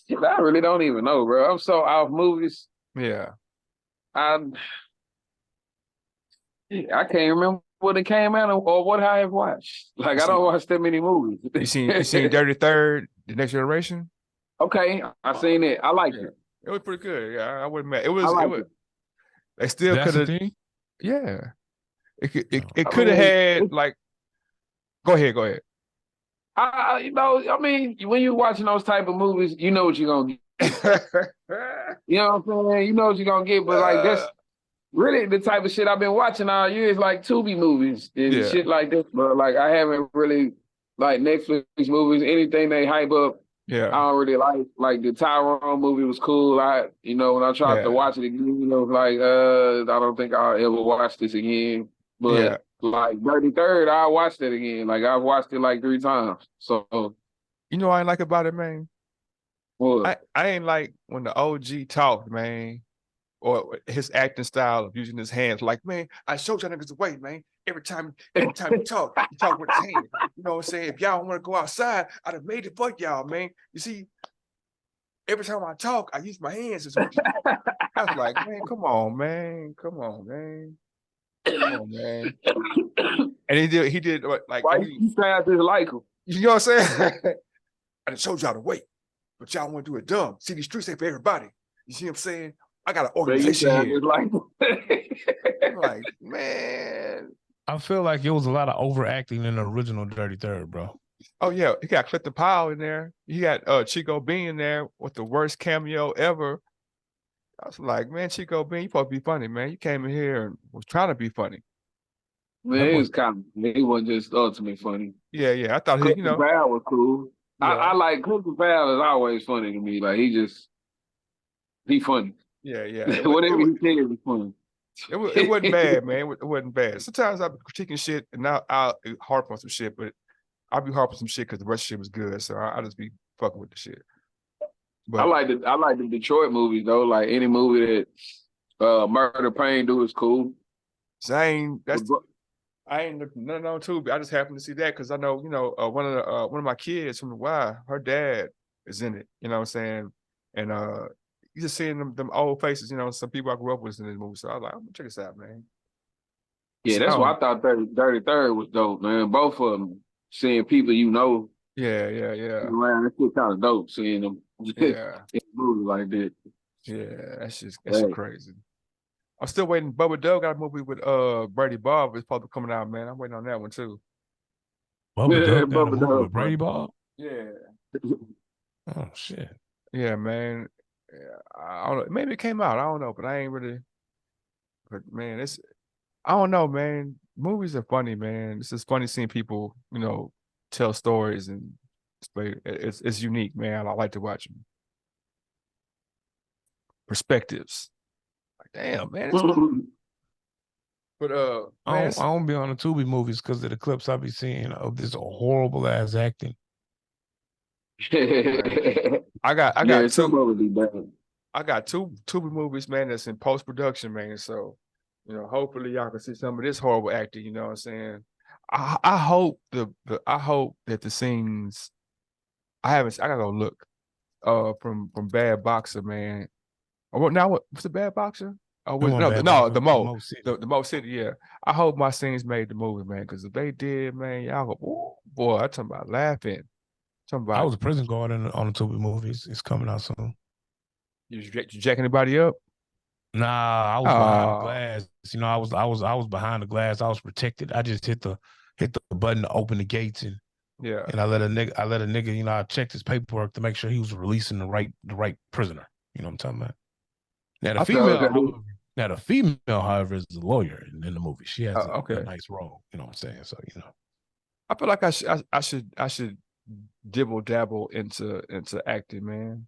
Shit, I really don't even know, bro. I'm so off movies. Yeah. I can't remember what it came out or what I have watched. Like I don't watch that many movies. You seen Dirty Third, The Next Generation? Okay, I seen it. I liked it. It was pretty good. Yeah, I wouldn't mad. It was. They still That's could the have. thing? Yeah. It could have had like. Go ahead. You know, I mean, when you're watching those type of movies, you know what you're gonna get. You know what I'm saying? You know what you're gonna get, but like that's really the type of shit I've been watching all year is like Tubi movies and shit like this. But like I haven't really like Netflix movies, anything they hype up. Yeah. I don't really like. Like the Tyrone movie was cool. When I tried to watch it again, like I don't think I'll ever watch this again. But like Dirty Third, I watched it again. Like I've watched it like 3 times. So you know what I ain't like about it, man? What? I ain't like when the OG talked, man, or his acting style of using his hands. Like, man, I showed y'all niggas the way, man. Every time you talk with his hands. You know what I'm saying? If y'all want to go outside, I'd have made it for y'all, man. You see, every time I talk, I use my hands. I was like, man, come on, man. And he did like. Why you sound just like him? You know what I'm saying? I done showed y'all the way, but y'all want to do it dumb. See, these streets ain't for everybody. You see what I'm saying? I got an organization here. I'm like, man. I feel like it was a lot of overacting in the original Dirty Third, bro. Oh yeah, he got Clifton Powell in there. He got Chico Bean in there with the worst cameo ever. I was like, man, Chico Bean, you supposed to be funny, man. You came in here and was trying to be funny. Man, he wasn't just ultimately funny. Yeah. I thought Clifton Powell was cool. Yeah. I like Clifton Powell is always funny to me. Like he funny. Yeah. Whatever he said was funny. It wasn't bad, man. It wasn't bad. Sometimes I'm critiquing shit and I'll harp on some shit, but I'll be harping some shit because the rest of shit was good. So I'll just be fucking with the shit. But I like the Detroit movies though. Like any movie that Murder Pain do is cool. Zane, I ain't looking nothing on Tubi. I just happened to see that because I know, one of my kids from the Y, her dad is in it. You know what I'm saying? And you just seeing them old faces, some people I grew up with in this movie. So I was like, I'm gonna check this out, man. Yeah, that's why I thought Dirty Third was dope, man. Both of them, seeing people Yeah. Man, that shit kind of dope seeing them in a movie like that. Yeah, that's crazy. I'm still waiting. Bubba Doe got a movie with Brady Bob. It's probably coming out, man. I'm waiting on that one too. Bubba Doe got a movie with Brady Bob? Yeah. Oh shit. Yeah, man. Yeah, I don't know. Maybe it came out. I don't know, but I ain't really. But man, I don't know, man. Movies are funny, man. It's just funny seeing people, tell stories and it's unique, man. I like to watch them. Perspectives. Like, damn, man. But I don't be on the Tubi movies because of the clips I be seeing of this horrible ass acting. I got two Tubi movies, man, that's in post-production, man. So, hopefully y'all can see some of this horrible acting, you know what I'm saying? I hope I hope that the scenes I gotta go look from Bad Boxer, man. Or what now? What's the Bad Boxer? Oh, It wasn't no, Bad no, Boxer, the it was Mo, Mo City. the Mo City. Yeah, I hope my scenes made the movie, man. Because if they did, man, y'all go, ooh, boy, I'm talking about laughing. Talking I about was a prison guard on the Tubi movies. It's coming out soon. you jack anybody up? Nah, I was behind the Oh, glass. You know, I was behind the glass. I was protected. I just hit the button to open the gates yeah. and I let a nigga, you know, I checked his paperwork to make sure he was releasing the right prisoner. You know what I'm talking about? Now the I feel female, Okay. however, now the female, however, is a lawyer in the movie. She has a okay. nice role. You know what I'm saying? So, you know. I feel like I should dibble dabble into acting, man.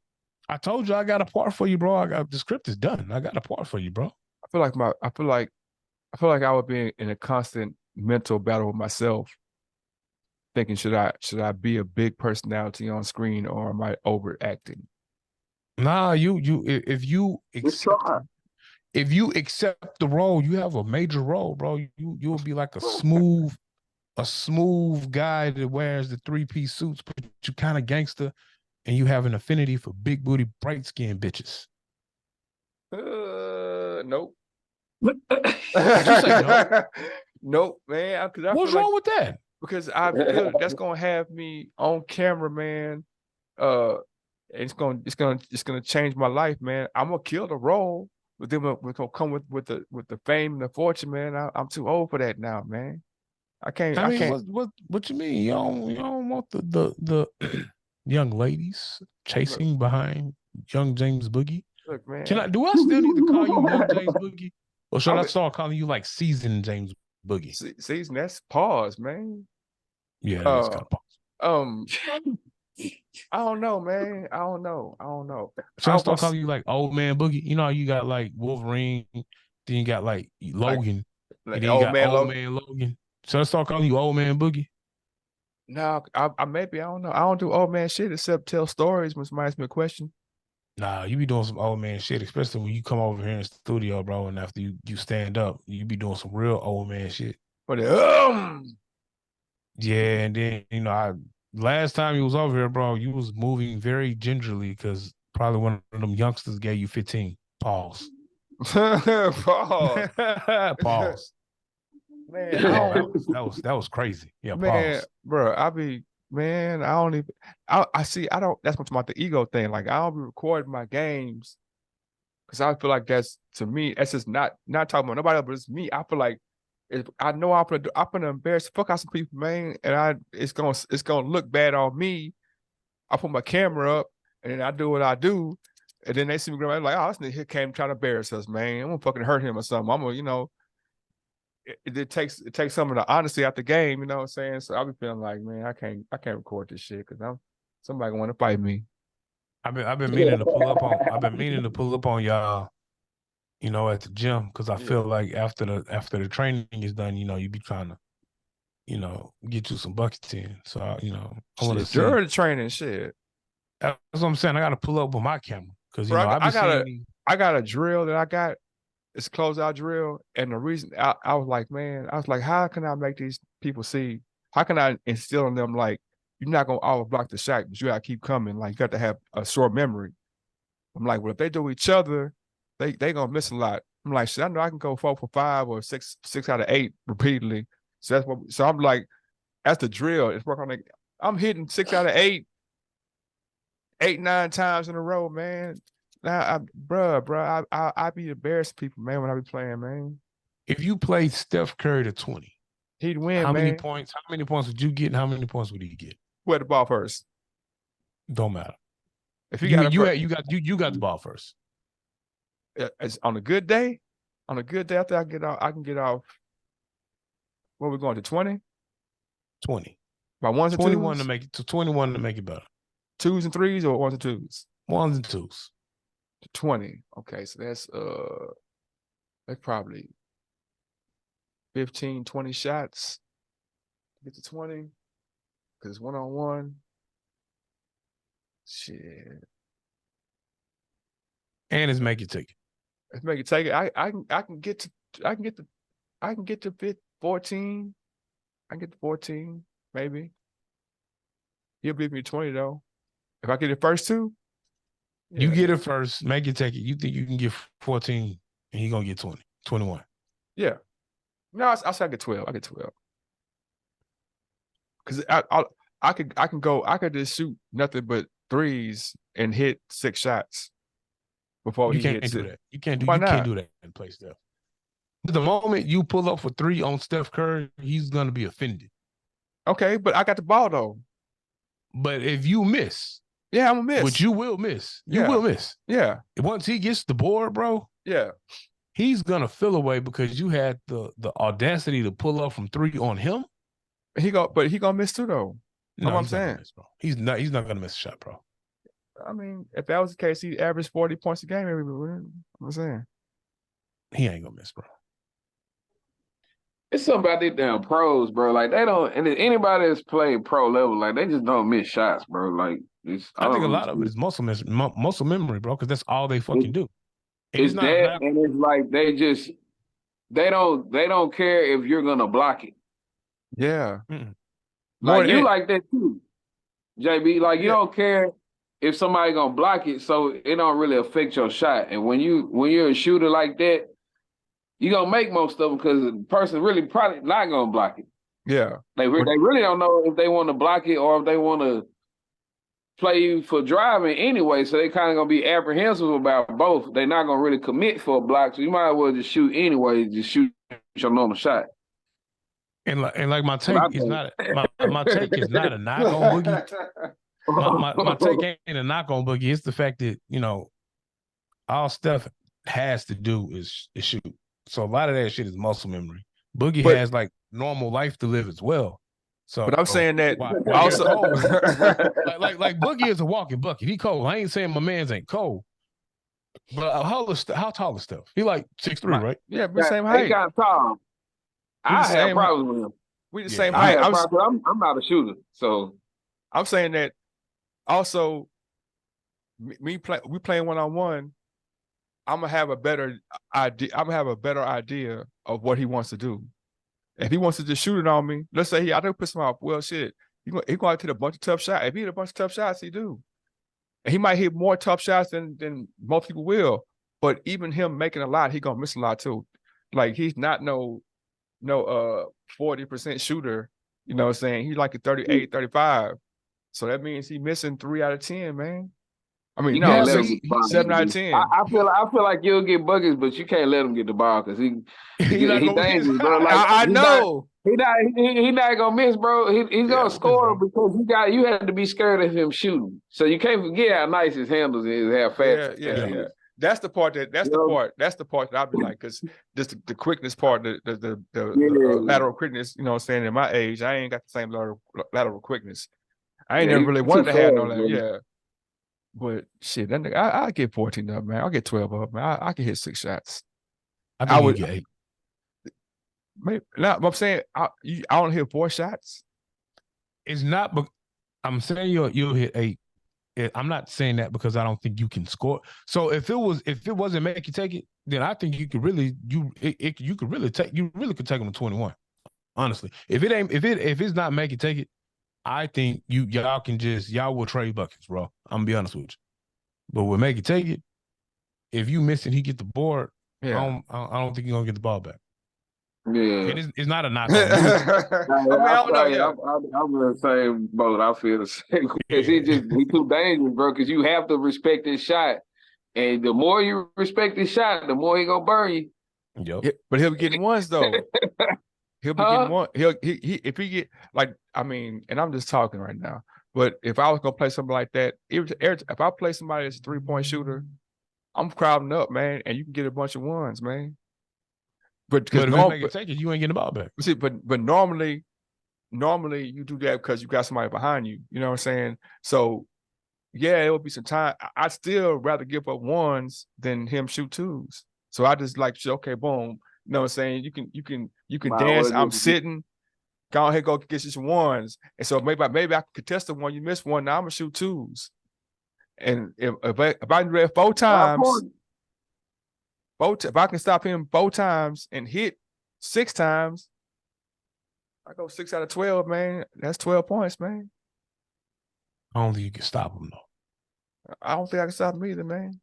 I told you I got a part for you, bro. The script is done. I got a part for you, bro. I feel like I would be in a constant mental battle with myself, thinking should I be a big personality on screen or am I overacting? Nah, if you Just accept try. if you accept the role, you have a major role, bro. You'll be like a smooth guy that wears the three-piece suits, but you kind of gangster and you have an affinity for big booty, bright skinned bitches. Nope. What you say, no? Nope, man. Because I feel What's like wrong with that? because I feel that's gonna have me on camera, man. Uh, it's gonna change my life, man. I'm gonna kill the role, but then we're gonna come with the fame and the fortune, man. I'm too old for that now, man. I I mean, can't what you mean? You don't want the young ladies look, chasing behind young James Boogie? look, Can man. I do I still need to call you young James Boogie? Or should I I mean, start calling you like seasoned James Boogie? season that's pause, man. Yeah, that is Uh, kind of pause. um, I don't know, man. I don't know. I don't know. Should I I start almost calling you like old man Boogie? You know how you got like Wolverine, then you got like like Logan, and then you old got man old low. man Logan. Should I start calling you old man Boogie? No, I maybe I don't know. I don't do old man shit except tell stories when somebody asks me a question. Nah, you be doing some old man shit, especially when you come over here in the studio, bro. And after you stand up, you be doing some real old man shit. But Yeah, and then I last time you was over here, bro, you was moving very gingerly because probably one of them youngsters gave you 15. Pause. pause. Pause. Man, I Pause. don't. That was crazy. Yeah, Man, pause. bro, man, I don't even. I see. I don't. That's what's about the ego thing. Like I don't be recording my games because I feel like that's to me. That's just not talking about nobody else, but it's me. I feel like if I know I'm gonna embarrass the fuck out some people, man, and it's gonna look bad on me. I put my camera up and then I do what I do, and then they see me go like, oh, this nigga here came trying to embarrass us, man. I'm gonna fucking hurt him or something. I'm gonna, it takes some of the honesty out the game, you know what I'm saying? So I'll be feeling like, man, I can't record this shit because somebody gonna want to fight me. I've been meaning to pull up on y'all, at the gym because I Yeah. feel like after the training is done, you be trying to, get you some buckets in. So I want to Shit, see. during the training, shit. That's what I'm saying. I got to pull up with my camera because Bro, I've been seeing. I got a drill that I got. It's a closeout drill. And the reason I was like, man, I was like, how can I make these people see? How can I instill in them like you're not gonna always block the shot, but you gotta keep coming. Like you got to have a short memory. I'm like, well, if they do each other, they gonna miss a lot. I'm like, shit, I know I can go 4 for 5 or six out of 8 repeatedly. So that's what. So I'm like, that's the drill. It's work on it. I'm hitting 6 out of 8, 8, 9 times in a row, man. Now, bruh, I be embarrassing people, man, when I be playing, man. If you played Steph Curry to 20, He'd win, how many man. points? How many points would you get? And how many points would he get? Who had the ball first? Don't matter. If he You got it you first, had you got the ball first. it's on a good day, after I can get off. What we going to 20? 20. By ones and 21 to twos, make it to 21 to make it better. twos and threes, or ones and twos? Ones and twos. 20. Okay, so that's probably 15, 20 shots to get to 20 because it's 1-on-1. Shit. And it's make it take it. Let's make it take it. I can get to 14. I get the 14, maybe. He'll beat me 20 though. If I get the first two, You get it first, make it take it. You think you can get 14 and he gonna get 20, 21. Yeah. No, I say I get 12. I get 12. Because I could just shoot nothing but threes and hit 6 shots before You he can't hits do it. that. You can't do Why you can't not? do that in play, Steph. The moment you pull up for 3 on Steph Curry, he's gonna be offended. Okay, but I got the ball though. But if you miss, yeah, I'm gonna miss. Which you will miss. You Yeah. will miss. Yeah. Once he gets the board, bro, Yeah. he's gonna feel away because you had the audacity to pull up from 3 on him. But he gonna miss too though. No, what I'm he's not saying. gonna miss, bro. He's not gonna miss a shot, bro. I mean, if that was the case, he'd average 40 points a game every week. I'm saying. He ain't gonna miss, bro. It's something about these damn pros, bro. Like they don't, and anybody that's played pro level, like they just don't miss shots, bro. Like I think a lot of it is muscle memory, bro, because that's all they fucking do. And it's that, and it's like they don't care if you're gonna block it. Yeah. Like you like that too, JB. Like you don't care if somebody gonna block it, so it don't really affect your shot. And when you're a shooter like that, you gonna make most of them because the person really probably not gonna block it. Yeah. They really don't know if they want to block it or if they want to play you for driving anyway. So they kind of gonna be apprehensive about both. They're not gonna really commit for a block, so you might as well just shoot anyway. Just shoot your normal shot. And like my take is not my take is not a knock on Boogie. My take ain't a knock on Boogie. It's the fact that all Steph has to do is shoot. So a lot of that shit is muscle memory. Boogie has like normal life to live as well. So, but I'm saying that also like Boogie is a walking bucket. He cold. I ain't saying my man's ain't cold. But how tall is Steph? He like 6'3", right? Yeah, we same height. He got tall. I have problems with him. We the same height. I'm not a shooter, so I'm saying that. Also, we playing one-on-one. I'm gonna have a better idea. I'm gonna have a better idea of what he wants to do. If he wants to just shoot it on me, let's say I don't piss him off. Well, shit, he going to hit a bunch of tough shots. If he hit a bunch of tough shots, he do. And he might hit more tough shots than most people will. But even him making a lot, he gonna miss a lot too. Like he's not no 40% shooter. You know what I'm saying? He's like a 38, 35. So that means he missing 3 out of 10, man. I mean, 7 out of 10. I feel like you'll get buckets, but you can't let him get the ball because he dangerous, bro. Like, I know. He not gonna miss, bro. He's gonna score because you had to be scared of him shooting. So you can't forget how nice his handles is, how fast. Yeah. That's the part that's the part that I'd be like, because just the quickness part, the lateral quickness, you know what I'm saying? In my age, I ain't got the same lateral quickness. I ain't never really wanted to have no that. Yeah. But shit, that nigga, I get 14 up, man. I'll get 12 up, man. I can hit 6 shots. I would get 8. Maybe now, I'm saying I don't hit 4 shots. It's not, but I'm saying you'll hit 8. I'm not saying that because I don't think you can score. So if it wasn't make you take it, then I think you could really could take them to 21. Honestly, if it's not make you take it, I think y'all will trade buckets, bro. I'm gonna be honest with you. But with make it take it, if you miss and he get the board, I don't think you're gonna get the ball back. Yeah, and it's not a knock. I'm in the same boat. I feel the same because he too dangerous, bro. Because you have to respect his shot, and the more you respect his shot, the more he gonna burn you. Yep. But he'll be getting ones though. He'll be getting one. If he get like, I mean, and I'm just talking right now. But if I was gonna play something like that, if I play somebody that's a 3-point shooter, I'm crowding up, man, and you can get a bunch of ones, man. But if you make it take it, you ain't getting the ball back. See, but normally you do that because you got somebody behind you. You know what I'm saying? So yeah, it would be some time. I'd still rather give up ones than him shoot 2s. So I just like, okay, boom. You know what I'm saying? You can dance. I'm sitting. Go ahead, go get you some ones. And so maybe I can contest the one. You missed one. Now I'm gonna shoot 2s. And if I can do that 4 times, if I can stop him 4 times and hit 6 times, I go 6 out of 12, man. That's 12 points, man. I don't think you can stop him though. I don't think I can stop him either, man.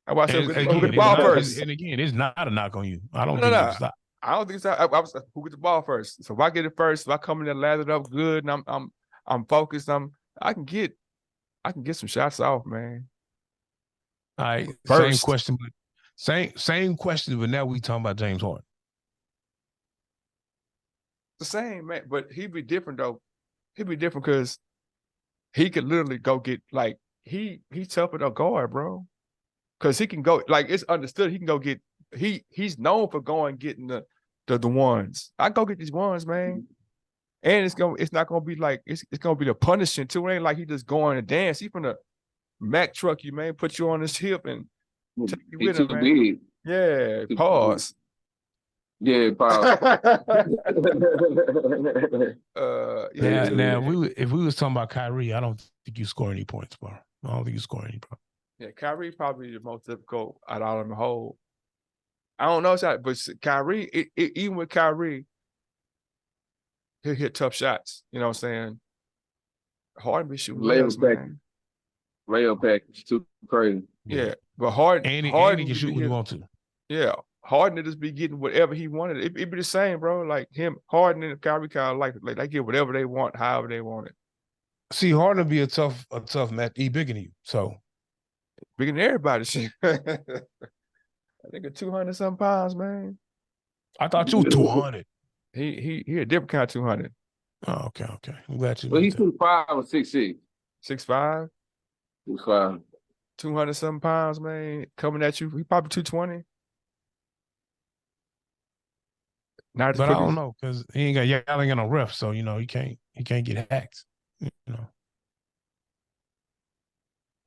That's why I said And who get again, the ball first. it's not a knock on you. I don't No, think you no. can stop. I don't think it's I was who get the ball first. So if I get it first, if I come in there lathered up good and I'm focused, I can get some shots off, man. All right, First. same question, but now we talking about James Harden. The same, man, but he'd be different though. He'd be different because he could literally go get like he's tougher than guard, bro. Because he can go like it's understood. He can go get he's known for going getting the ones. I go get these ones, man. And it's not gonna be like it's gonna be the punishing too. It ain't like he just going to dance. He finna Mack truck you, man, put you on his hip and take you with him, man. Big. Yeah, pause. Yeah, pause. Yeah. Now if we was talking about Kyrie, I don't think you score any points, bro. I don't think you score any, bro. Yeah, Kyrie probably the most difficult out of all of them whole. I don't know, but Kyrie, even with Kyrie, he'll hit tough shots. You know what I'm saying? Harden be shooting layups, man. Layup package too crazy. Yeah, but Harden he can shoot when he want to. Yeah, Harden will just be getting whatever he wanted. It be the same, bro. Like him, Harden and Kyrie kind of like they get whatever they want, however they want it. See, Harden will be a tough match. He bigger than you, so bigger than everybody. Shit. I think 200 some pounds, man. I thought you were 200. He a different kind of 200. Oh, okay. I'm glad you. Well, he's 2'5" or 6'6". 6'5". 6'5". 200 some pounds, man. Coming at you, he probably 220. But I don't know because he ain't got no ref, so you know he can't get hacked. You know.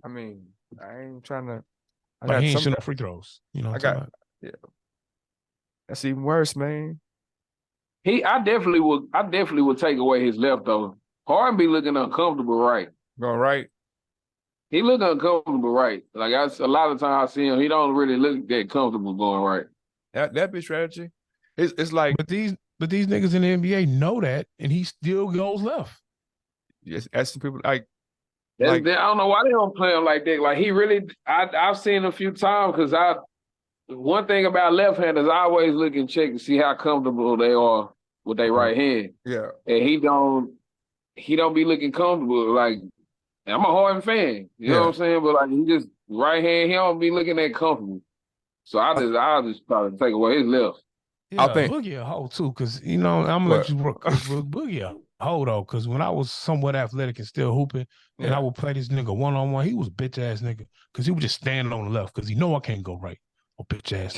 I mean, I ain't trying to. But he ain't shooting free throws. You know. Yeah. That's even worse, man. I definitely would take away his left though. Harden be looking uncomfortable, right? Going right. He look uncomfortable, right? Like a lot of times I see him, he don't really look that comfortable going right. That be strategy. It's like, but these niggas in the NBA know that, and he still goes left. Yes, asking people like I don't know why they don't play him like that. Like he really, I've seen him a few times because one thing about left-handers, I always look and check to see how comfortable they are with their right hand. Yeah, and he don't be looking comfortable. Like I'm a Harden fan, you know what I'm saying? But like he just right hand, he don't be looking that comfortable. So I just try to take away his left. Yeah, I think Boogie a hoe too, because you know I'm gonna let you Boogie a hoe though, because when I was somewhat athletic and still hooping, and I would play this nigga 1-on-1, he was a bitch ass nigga because he would just stand on the left because he know I can't go right. Oh, bitch ass.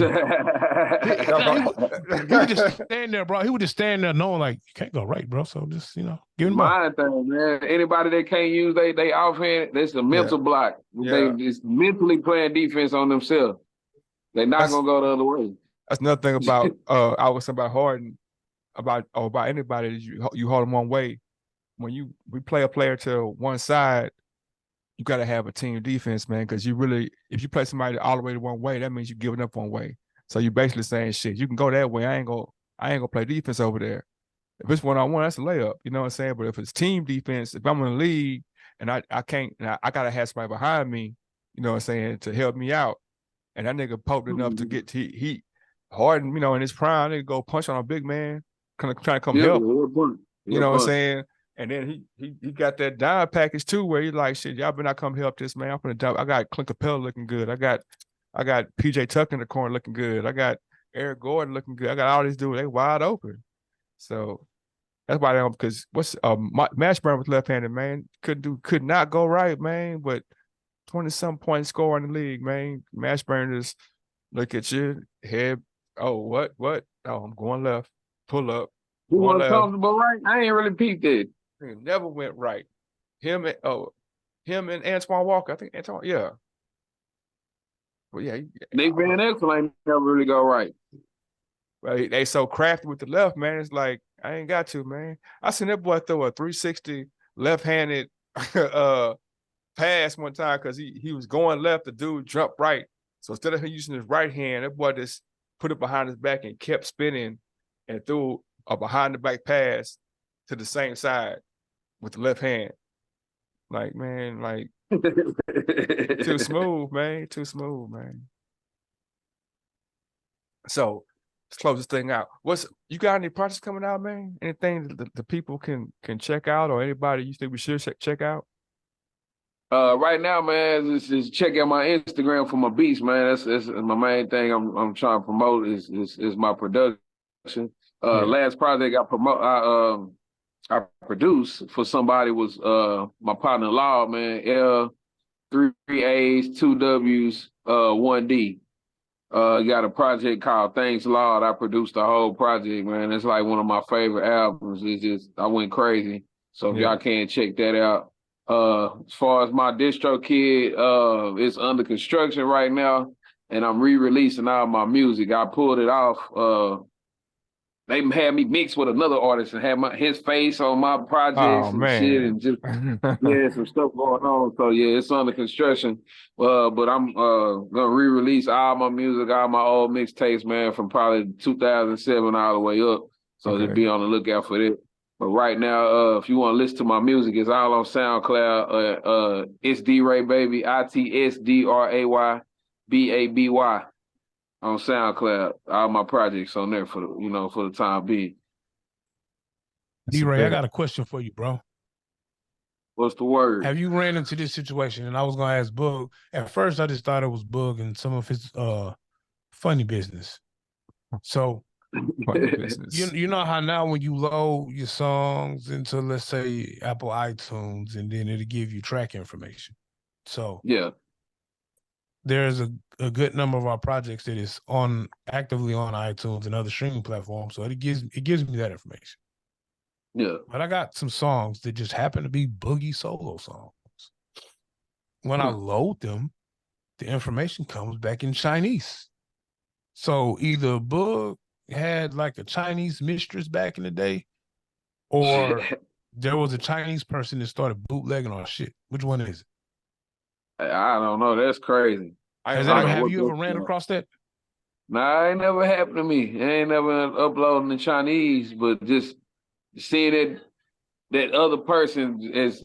He would just stand there, bro. He would just stand there knowing like you can't go right, bro. So just give him my thing, man. Anybody that can't use they offhand, that's a mental block. They just mentally playing defense on themselves. They're not gonna go the other way. That's another thing about I was saying about Harden, about anybody that you hold them one way. When we play a player to one side, you got to have a team defense, man, because if you play somebody all the way to one way, that means you're giving up one way. So you're basically saying, shit, you can go that way. I ain't gonna play defense over there. If it's 1-on-1, that's a layup. You know what I'm saying? But if it's team defense, if I'm in the league and I can't, I gotta have somebody behind me, you know what I'm saying, to help me out. And that nigga poked enough to get Harden, in his prime, nigga go punch on a big man, trying to come help. You know what I'm saying? And then he got that dime package too, where he's like, shit, y'all better not come help this man. I'm gonna dump. I got Clint Capella looking good. I got PJ Tucker in the corner looking good. I got Eric Gordon looking good. I got all these dudes, they wide open. So that's why because Mashburn was left-handed, man. Could not go right, man. But 20-some point score in the league, man. Mashburn just look at you, head. Oh, what? Oh, I'm going left. Pull up. He wasn't comfortable, right? I ain't really peeped it. It never went right. Him and Antoine Walker. I think Antoine, yeah. Well, yeah. Nick Van Exel ain't never really go right. Well, they so crafty with the left, man. It's like, I ain't got to, man. I seen that boy throw a 360 left-handed pass one time because he was going left, the dude jumped right. So instead of him using his right hand, that boy just put it behind his back and kept spinning and threw a behind the back pass to the same side with the left hand. Like, man, like too smooth, man. Too smooth, man. So let's close this thing out. You got any projects coming out, man? Anything that the people can check out, or anybody you think we should check out? Right now, man, just check out my Instagram for my beats, man. That's my main thing. I'm trying to promote is my production. Last project I produced for somebody was my partner Law, man. L, 3 A's, 2 W's, 1 D. Got a project called Thanks Lord. I produced the whole project, man. It's like one of my favorite albums. It's just I went crazy. So if y'all can't check that out. As far as my DistroKid, it's under construction right now, and I'm re-releasing all my music. I pulled it off. They had me mixed with another artist and had his face on my projects shit, and just some stuff going on. So yeah, it's under construction. But I'm gonna re-release all my music, all my old mixtapes, man, from probably 2007 all the way up. So just be on the lookout for that. But right now, if you want to listen to my music, it's all on SoundCloud. It's D-Ray Baby, ITSDRAY BABY on SoundCloud. All my projects on there for the time being. D-Ray, I got a question for you, bro. What's the word? Have you ran into this situation? And I was gonna ask Bug. At first, I just thought it was Bug and some of his funny business. So. You know how now when you load your songs into, let's say, Apple iTunes, and then it'll give you track information. So yeah, there's a good number of our projects that is actively on iTunes and other streaming platforms. So it gives me that information. Yeah. But I got some songs that just happen to be Boogie solo songs. When I load them, the information comes back in Chinese. So either Bug had like a Chinese mistress back in the day, or there was a Chinese person that started bootlegging our shit. Which one is it? I don't know. That's crazy. Have you ever ran across that? Nah, it never happened to me. I ain't never uploading the Chinese, but just seeing that other person is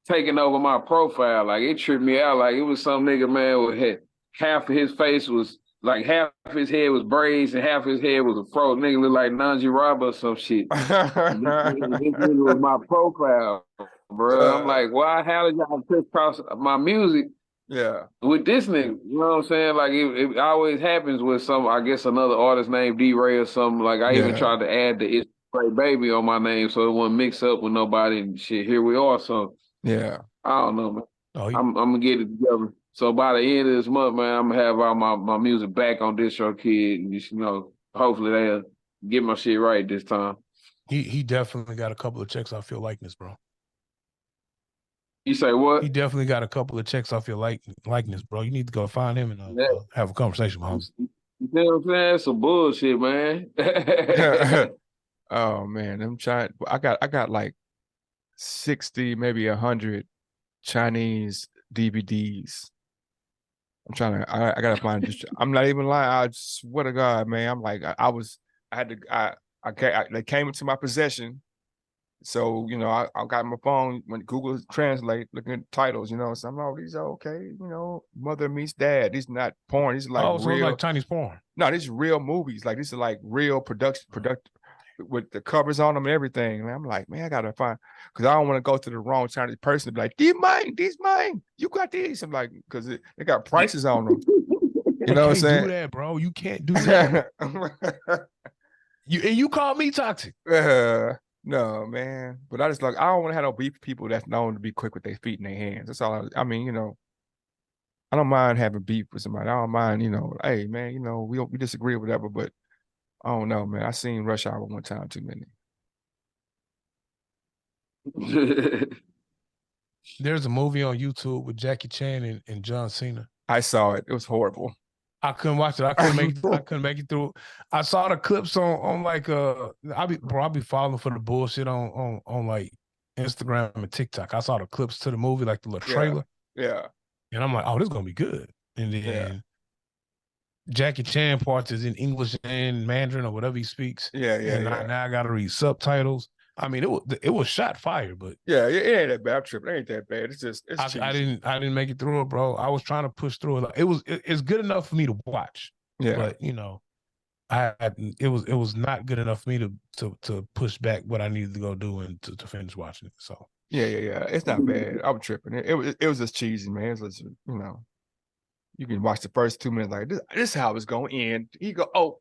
taking over my profile, like it tripped me out. Like it was some nigga, man, who had half of his face was like half his head was braids and half his head was a fro. Nigga looked like Nanji Raba or some shit. This nigga was my profile, bro. I'm like, why? How did y'all crisscross my music? Yeah, with this nigga, you know what I'm saying? Like it always happens with I guess another artist named D-Ray or something. Like I even tried to add the It's Ray Baby on my name so it wouldn't mix up with nobody and shit. Here we are. So yeah, I don't know, man. I'm gonna get it together. So by the end of this month, man, I'm gonna have all my music back on DistroKid, and just, hopefully they'll get my shit right this time. He definitely got a couple of checks off your likeness, bro. You say what? He definitely got a couple of checks off your likeness, bro. You need to go find him and have a conversation with him. You know what I'm saying? Some bullshit, man. Oh man, I got like 60, maybe 100 Chinese DVDs. I gotta find this. I'm not even lying. I swear to God, man. I'm like, they came into my possession. So, I got my phone when Google Translate, looking at titles, so I'm like, these are okay, Mother Meets Dad. These not porn. These are like so real, like Chinese porn. No, these are real movies. Like these are like real product with the covers on them and everything. And I'm like, man, I gotta find, because I don't want to go to the wrong Chinese person and be like, these mine. You got these. I'm like, because they got prices on them. You know what I'm saying? You can't do that, bro. You can't do that. You call me toxic. No, man. But I don't want to have no beef with people that's known to be quick with their feet and their hands. That's all. I mean, I don't mind having beef with somebody. I don't mind, hey, man, we disagree or whatever, but I don't know, man. I seen Rush Hour one time too many. There's a movie on YouTube with Jackie Chan and John Cena. I saw it. It was horrible. I couldn't watch it. I couldn't make it through. I saw the clips on like I'll be following for the bullshit on like Instagram and TikTok. I saw the clips to the movie, like the little trailer. Yeah. And I'm like, oh, this is gonna be good. And then Jackie Chan parts is in English and Mandarin or whatever he speaks. Yeah. Now I gotta read subtitles. I mean, it was shot fire, but Yeah, it ain't that bad. I'm tripping. It ain't that bad. It's just it's cheesy. I didn't make it through it, bro. I was trying to push through it. It's good enough for me to watch. Yeah. But you know, it was not good enough for me to push back what I needed to go do and to finish watching it. So yeah. It's not bad. I'm tripping. It was just cheesy, man. It's just, you know, you can watch the first 2 minutes like this is how it's gonna end. He go,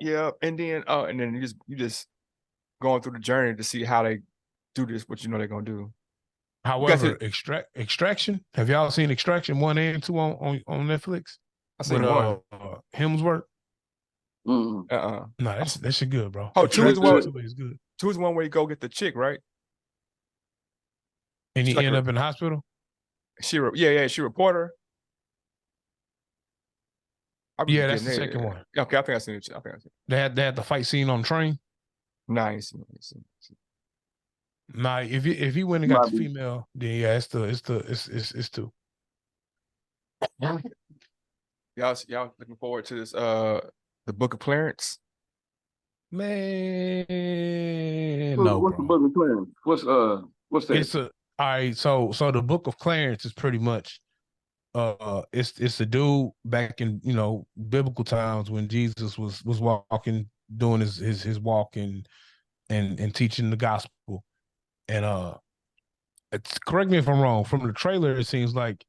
yeah, and then you just going through the journey to see how they do this, what you know they're gonna do. However, Extraction. Have y'all seen Extraction 1 and 2 on Netflix? I seen one. Hemsworth. Mm-mm. No, that shit good, bro. Oh, 2 is one. 2 is good. 2 is one where you go get the chick, right? And he end up in the hospital. She reporter. Yeah, that's the second one. Okay, I think I seen it. They had the fight scene on the train. Nice. Nah, if he went and got the female, then yeah, it's 2. Y'all looking forward to this the Book of Clarence? Man, What's the Book of Clarence? What's that? It's all right. So the Book of Clarence is pretty much it's a dude back in, you know, biblical times when Jesus was walking, doing his walk and teaching the gospel. And correct me if I'm wrong, from the trailer it seems like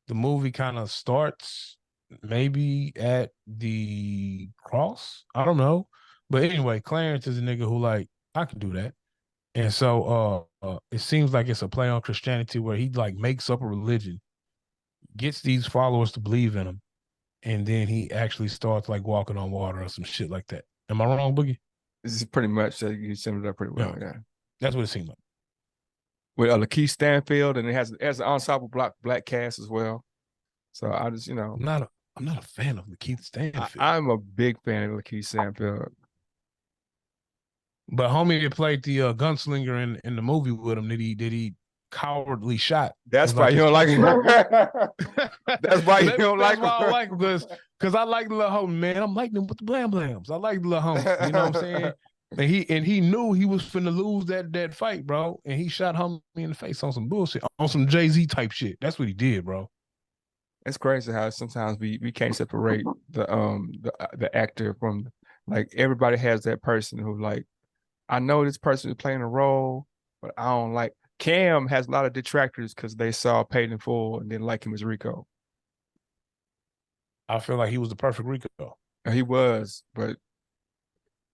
the movie kind of starts maybe at the cross. I don't know. But anyway, Clarence is a nigga who like, I can do that. And so it seems like it's a play on Christianity where he like makes up a religion, gets these followers to believe in him, and then he actually starts like walking on water or some shit like that. Am I wrong, Boogie? This is pretty much you summed it up pretty well. Yeah. That's what it seemed like. With Lakeith Stanfield, and it has an ensemble black cast as well. So I just, you know, I'm not a fan of Lakeith Stanfield. I'm a big fan of Lakeith Stanfield. But homie that played the gunslinger in the movie with him, did he cowardly shot? That's why you don't like him. That's why you don't like him. That's why I like him, because I like the little homie, man. I'm liking him with the blam blams. I like the little homie. You know what I'm saying? And he knew he was finna lose that fight, bro. And he shot homie in the face on some bullshit, on some Jay-Z type shit. That's what he did, bro. It's crazy how sometimes we can't separate the actor from, like, everybody has that person who, like, I know this person is playing a role, but I don't like. Cam has a lot of detractors because they saw Paid in Full and didn't like him as Rico. I feel like he was the perfect Rico. He was, but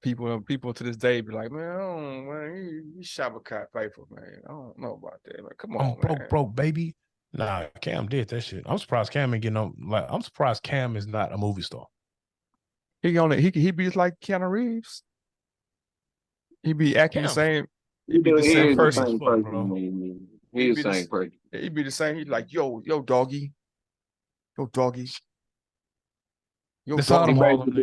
people to this day be like, man, he Shabba faithful, man. I don't know about that. Like, come on, I'm broke, baby. Nah, Cam did that shit. I'm surprised Cam ain't getting on. Like, I'm surprised Cam is not a movie star. He be just like Keanu Reeves. He be acting the same. He be the same person, bro. He's the same person. He be the same. He's like, yo, doggy. Yo, doggy. Yo, doggy.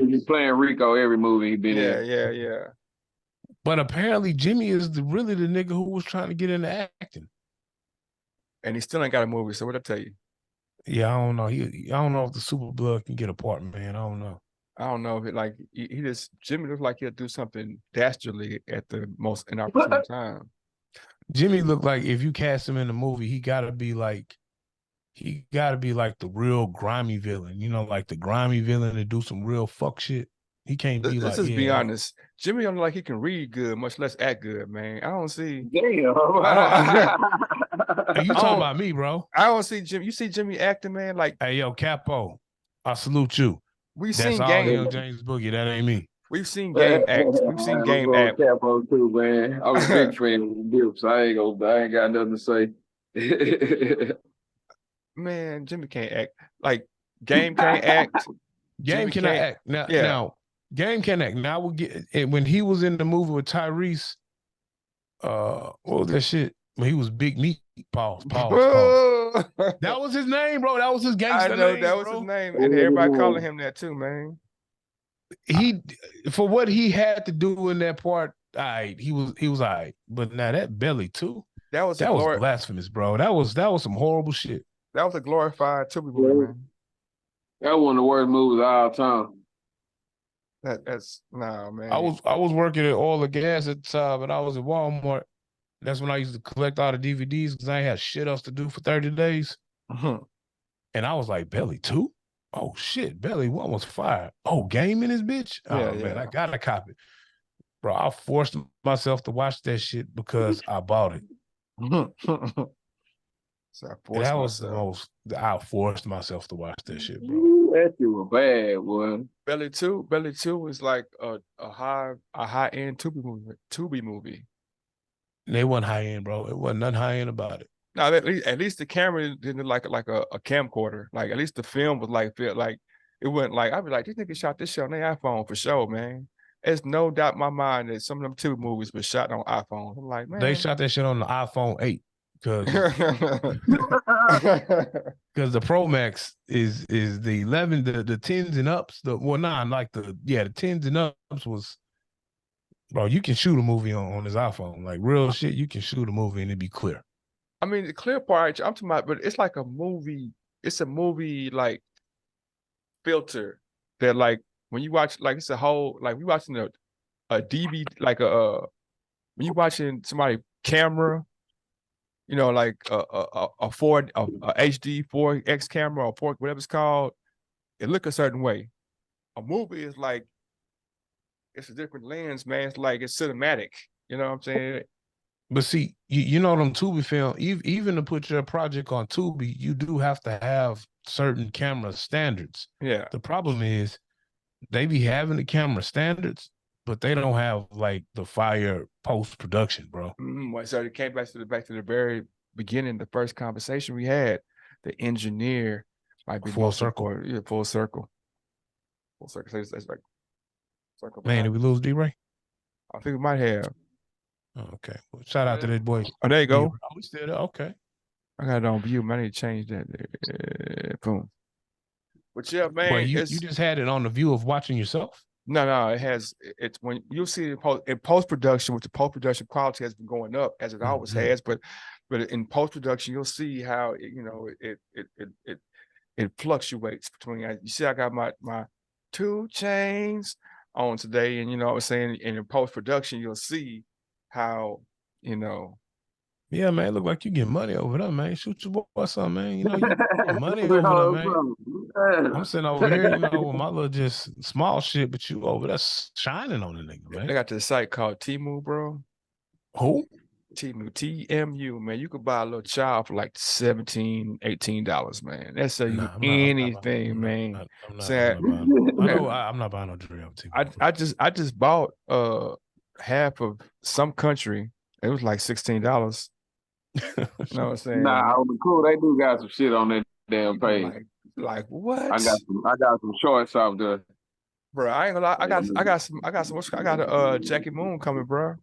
He's playing Rico every movie he been in. Yeah. But apparently Jimmy is really the nigga who was trying to get into acting. And he still ain't got a movie, so what'd I tell you? Yeah, I don't know. I don't know if the Super Blood can get a part, man. I don't know. I don't know if it, like, Jimmy looks like he'll do something dastardly at the most inopportune time. Jimmy looked like if you cast him in the movie, he gotta be like the real grimy villain, you know, like the grimy villain to do some real fuck shit. He can't be Let's just be honest. Jimmy don't like he can read good, much less act good, man. I don't see. Damn. Hey, you talking about me, bro? I don't see Jimmy. You see Jimmy acting, man. Like, hey, yo, Capo, I salute you. We've That's seen all game. James Boogie. That ain't me. We've seen game act. We've seen game act. Capo too, man. I was a big fan of the so I ain't got nothing to say. Man, Jimmy can't act. Like, game can't act. Game cannot act. Now, Game can act. Now we'll get when he was in the movie with Tyrese. What was that shit? When he was Big Meat. Pause. That was his name, bro. That was his gangster name. I know that was his name, and everybody calling him that too, man. He, for what he had to do in that part, he was all right. But now that belly too, that was blasphemous, bro. That was some horrible shit. That was a glorified Tubi movie, man. That was one of the worst movies of all time. That's nah, man. I was working at Oil and Gas at the time, and I was at Walmart. That's when I used to collect all the DVDs because I ain't had shit else to do for 30 days. Mhm. And I was like, Belly 2? Oh shit, Belly 1 was fire. Oh, game in this bitch? Yeah, Oh man, yeah. I gotta copy. Bro, I forced myself to watch that shit because I bought it. So I And forced that was the myself. most I forced myself to watch that shit, bro. Ooh, that shit was bad, boy. Belly 2 is like a high end Tubi movie. They wasn't high end, bro. It wasn't nothing high end about it. Now at least the camera didn't look like a camcorder. Like at least the film was like feel like it wasn't like I'd be like, these niggas shot this shit on their iPhone for sure, man. There's no doubt in my mind that some of them Tubi movies were shot on iPhones. I'm like, They man. shot that shit on the iPhone 8 because the Pro Max is the 11, the 10s and ups. The 10s and ups was, bro, you can shoot a movie on his iPhone. Like real shit, you can shoot a movie and it'd be clear. I mean, the clear part I'm talking about, but it's like a movie. It's a movie like filter that like when you watch like it's a whole like we watching a DVD like when you watching somebody camera, you know, like a HD 4X camera or 4 whatever it's called, it look a certain way. A movie is like it's a different lens, man. It's like it's cinematic. You know what I'm saying? But see, you know them Tubi film, even to put your project on Tubi, you do have to have certain camera standards. Yeah. The problem is they be having the camera standards, but they don't have like the fire post production, bro. So it came back to the very beginning, the first conversation we had. The engineer might be Full most circle. important. Yeah, full circle. Full circle. So it's like circle Man, did behind. we lose D-Ray? I think we might have. Oh, okay. Well, shout out to that boy. Oh, there you go. Oh, we still there. Okay. I got it on view. Man, I need to change that. Boom. But yeah, man, Well, you it's just had it on the view of watching yourself. no. It has. It's when you'll see it in post production, which the post production quality has been going up as it always has. But in post production, you'll see how it fluctuates between. You see, I got my 2 Chainz on today, and you know what I'm saying. And in post production, you'll see how Yeah, man. It look like you get money over there, man. Shoot your boy something, man. You know, you get money over there, man. I'm sitting over here, you know, with my little just small shit, but you over there shining on the nigga, man. They got this site called Temu, bro. Who? Temu, TMU, man. You could buy a little child for like $17, $18, man. That's sell you anything, man. I'm not buying no jewelry on Temu. I just bought half of some country. It was like $16. You know what I'm saying? Nah, on the cool, they do got some shit on that damn page. Like what? I got some shorts out there. Bro, I ain't gonna lie. I got a Jackie Moon coming, bro.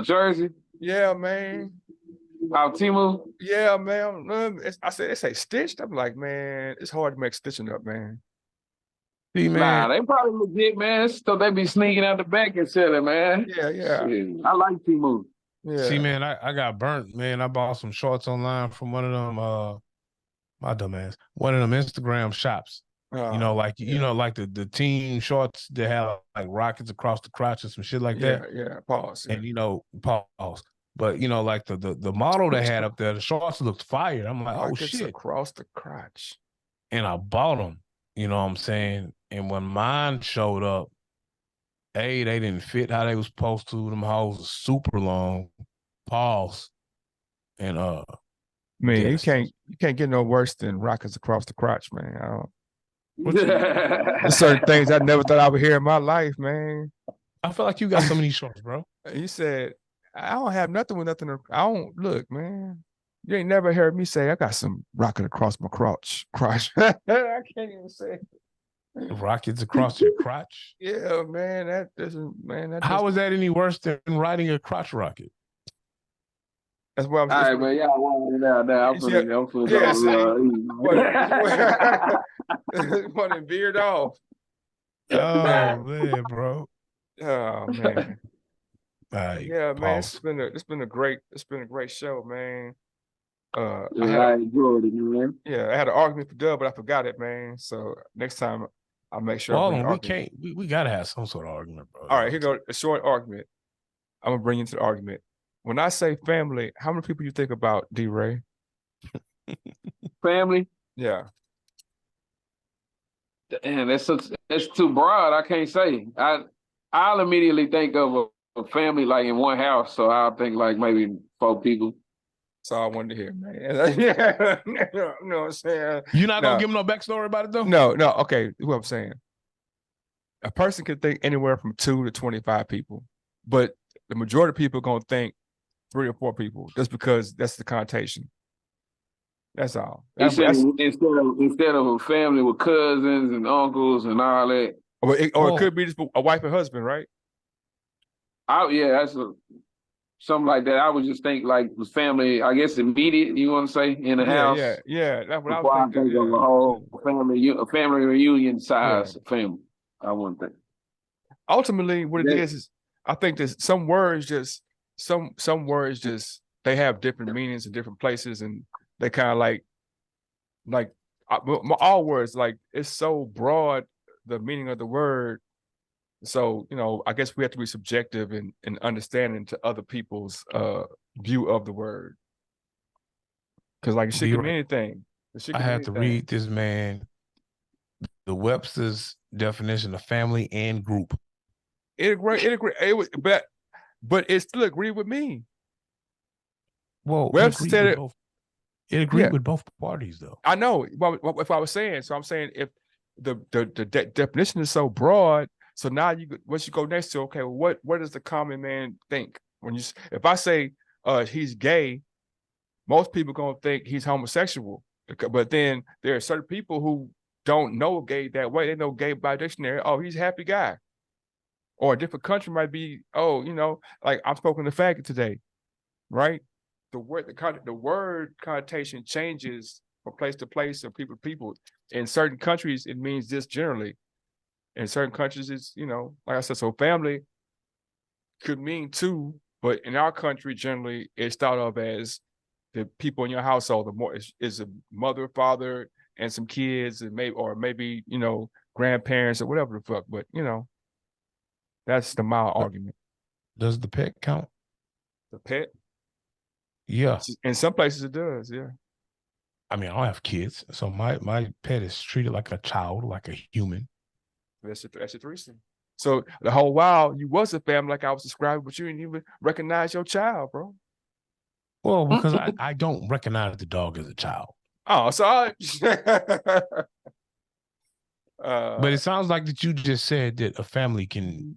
Jersey? Yeah, man. Out Temu? Yeah, man. I said they say stitched. I'm like, man, it's hard to make stitching up, man. See, man. Nah, they probably legit, man. So they be sneaking out the back and selling, man. Yeah. Shit. I like Temu. Yeah. See, man, I got burnt, man. I bought some shorts online from one of them my dumb ass. One of them Instagram shops. You know, like the team shorts that have like rockets across the crotch and some shit like that. Yeah. Pause. And pause. But you know, like the model they had up there, the shorts looked fire. I'm like, oh shit, across the crotch. And I bought them. You know what I'm saying? And when mine showed up, they didn't fit how they was supposed to. Them hoes was super long. Pause. And man, yes. You can't get no worse than rockets across the crotch, man. I don't. There's certain things I never thought I would hear in my life, man. I feel like you got some of these shorts, bro. You said I don't have nothing with nothing. I don't look, man. You ain't never heard me say I got some rocket across my crotch. I can't even say it. Rockets across your crotch? Yeah, man. That doesn't, man. How is that any worse than riding a crotch rocket? That's what I'm saying. All right, man. Y'all want it now. I'm putting beard off. Oh, man, bro. Oh, man. Right, yeah, man. It's been a great show, man. I enjoyed it, man. Yeah, I had an argument for Dub, but I forgot it, man. So next time I'll make sure I Well, hold bring on, an we argument. can't. We gotta have some sort of argument, bro. All right, here go a short argument. I'm gonna bring you into the argument. When I say family, how many people you think about, D-Ray? Family. Yeah. And that's too broad. I can't say. I'll immediately think of a family like in one house. So I'll think like maybe 4 people. That's all I wanted to hear, man. Yeah. You know what I'm saying? You're not gonna No. give them no backstory about it though? No. Okay, what I'm saying. A person can think anywhere from 2 to 25 people, but the majority of people are gonna think 3 or 4 people just because that's the connotation. That's all. Instead of a family with cousins and uncles and all that. Or it could be just a wife and husband, right? That's something like that. I would just think like the family, I guess immediate, you want to say, in the house. Yeah. That's what I Before was thinking. I think of a whole family reunion size family. I wouldn't think. Ultimately, what it is I think there's some words just they have different meanings in different places, and they kind of like all words, like it's so broad, the meaning of the word. So, I guess we have to be subjective in understanding to other people's view of the word. Because like shit can mean anything. I had to read this, man. The Webster's definition of family and group. It agree. But it still agreed with me. Well, Webster said it. It agreed with both parties, though. I know. Well, if I was saying, so I'm saying if the definition is so broad, so now once you go next to, okay, well, what does the common man think when if I say he's gay, most people gonna think he's homosexual, but then there are certain people who don't know gay that way. They know gay by dictionary. Oh, he's a happy guy. Or a different country might be, like I'm smoking the faggot today, right? The word connotation changes from place to place and people to people. In certain countries, it means this generally. In certain countries, it's, like I said, so family could mean 2, but in our country, generally, it's thought of as the people in your household. The more is a mother, father, and some kids, and maybe grandparents or whatever the fuck. But that's the mild argument. Does the pet count? The pet? Yeah. In some places it does, yeah. I mean, I don't have kids, so my pet is treated like a child, like a human. That's a threesome. So the whole while you was a family like I was describing, but you didn't even recognize your child, bro. Well, because I don't recognize the dog as a child. Oh, so but it sounds like that you just said that a family can.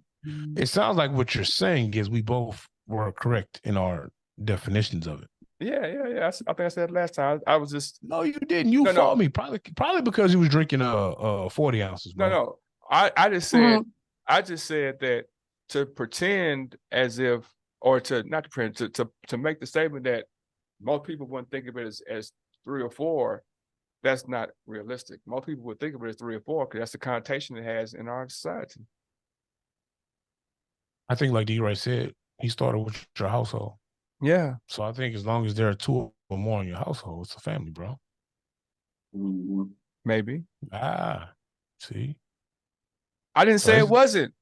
It sounds like what you're saying is we both were correct in our definitions of it. Yeah. I think I said last time. I was just no, you didn't. You fought me probably because you was drinking 40 ounces. Bro. No. I just said I just said that to pretend as if, or to not to pretend, to make the statement that most people wouldn't think of it as 3 or 4. That's not realistic. Most people would think of it as 3 or 4 because that's the connotation it has in our society. I think, like D-Ray said, he started with your household. Yeah. So I think as long as there are 2 or more in your household, it's a family, bro. Mm-hmm. Maybe. See? I didn't say it wasn't.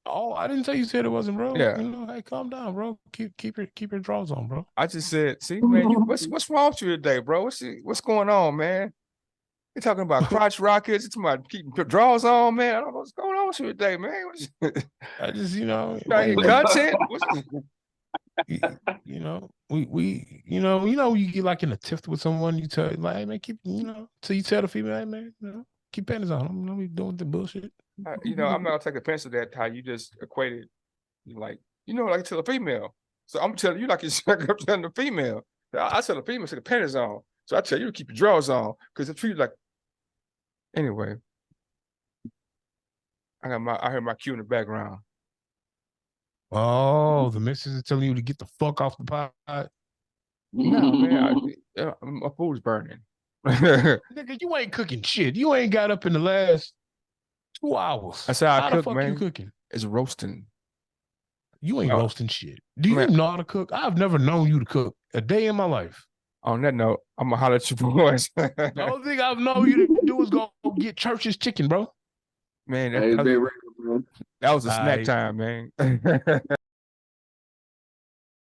Oh, I didn't say you said it wasn't, bro. Yeah. Hey, calm down, bro. Keep your drawers on, bro. I just said, see, man, what's wrong with you today, bro? What's going on, man? You're talking about crotch rockets. You're talking about keeping drawers on, man. I don't know what's going on with you today, man. I just, content. We you get like in a tiff with someone, you tell like, hey man, keep so you tell the female, hey man, keep panties on. I'm not doing the bullshit. I'm not gonna take offense to that. How you just equated, like I tell a female. So I'm telling you like you're telling the female. I tell the female to take the panties on. So I tell you to keep your drawers on because it's treated like. Anyway, I heard my cue in the background. Oh, the missus is telling you to get the fuck off the pot. No, man, my food's burning. Nigga, you ain't cooking shit. You ain't got up in the last 2 hours. That's how I cook, the fuck man. You cooking? It's roasting. You ain't roasting shit. Do you know how to cook? I've never known you to cook a day in my life. On that note, I'm gonna holler at your boys. The only thing I've known you to do is go get Church's chicken, bro. Man, Hey, it's been real, man. that was a snack Aight. time, man.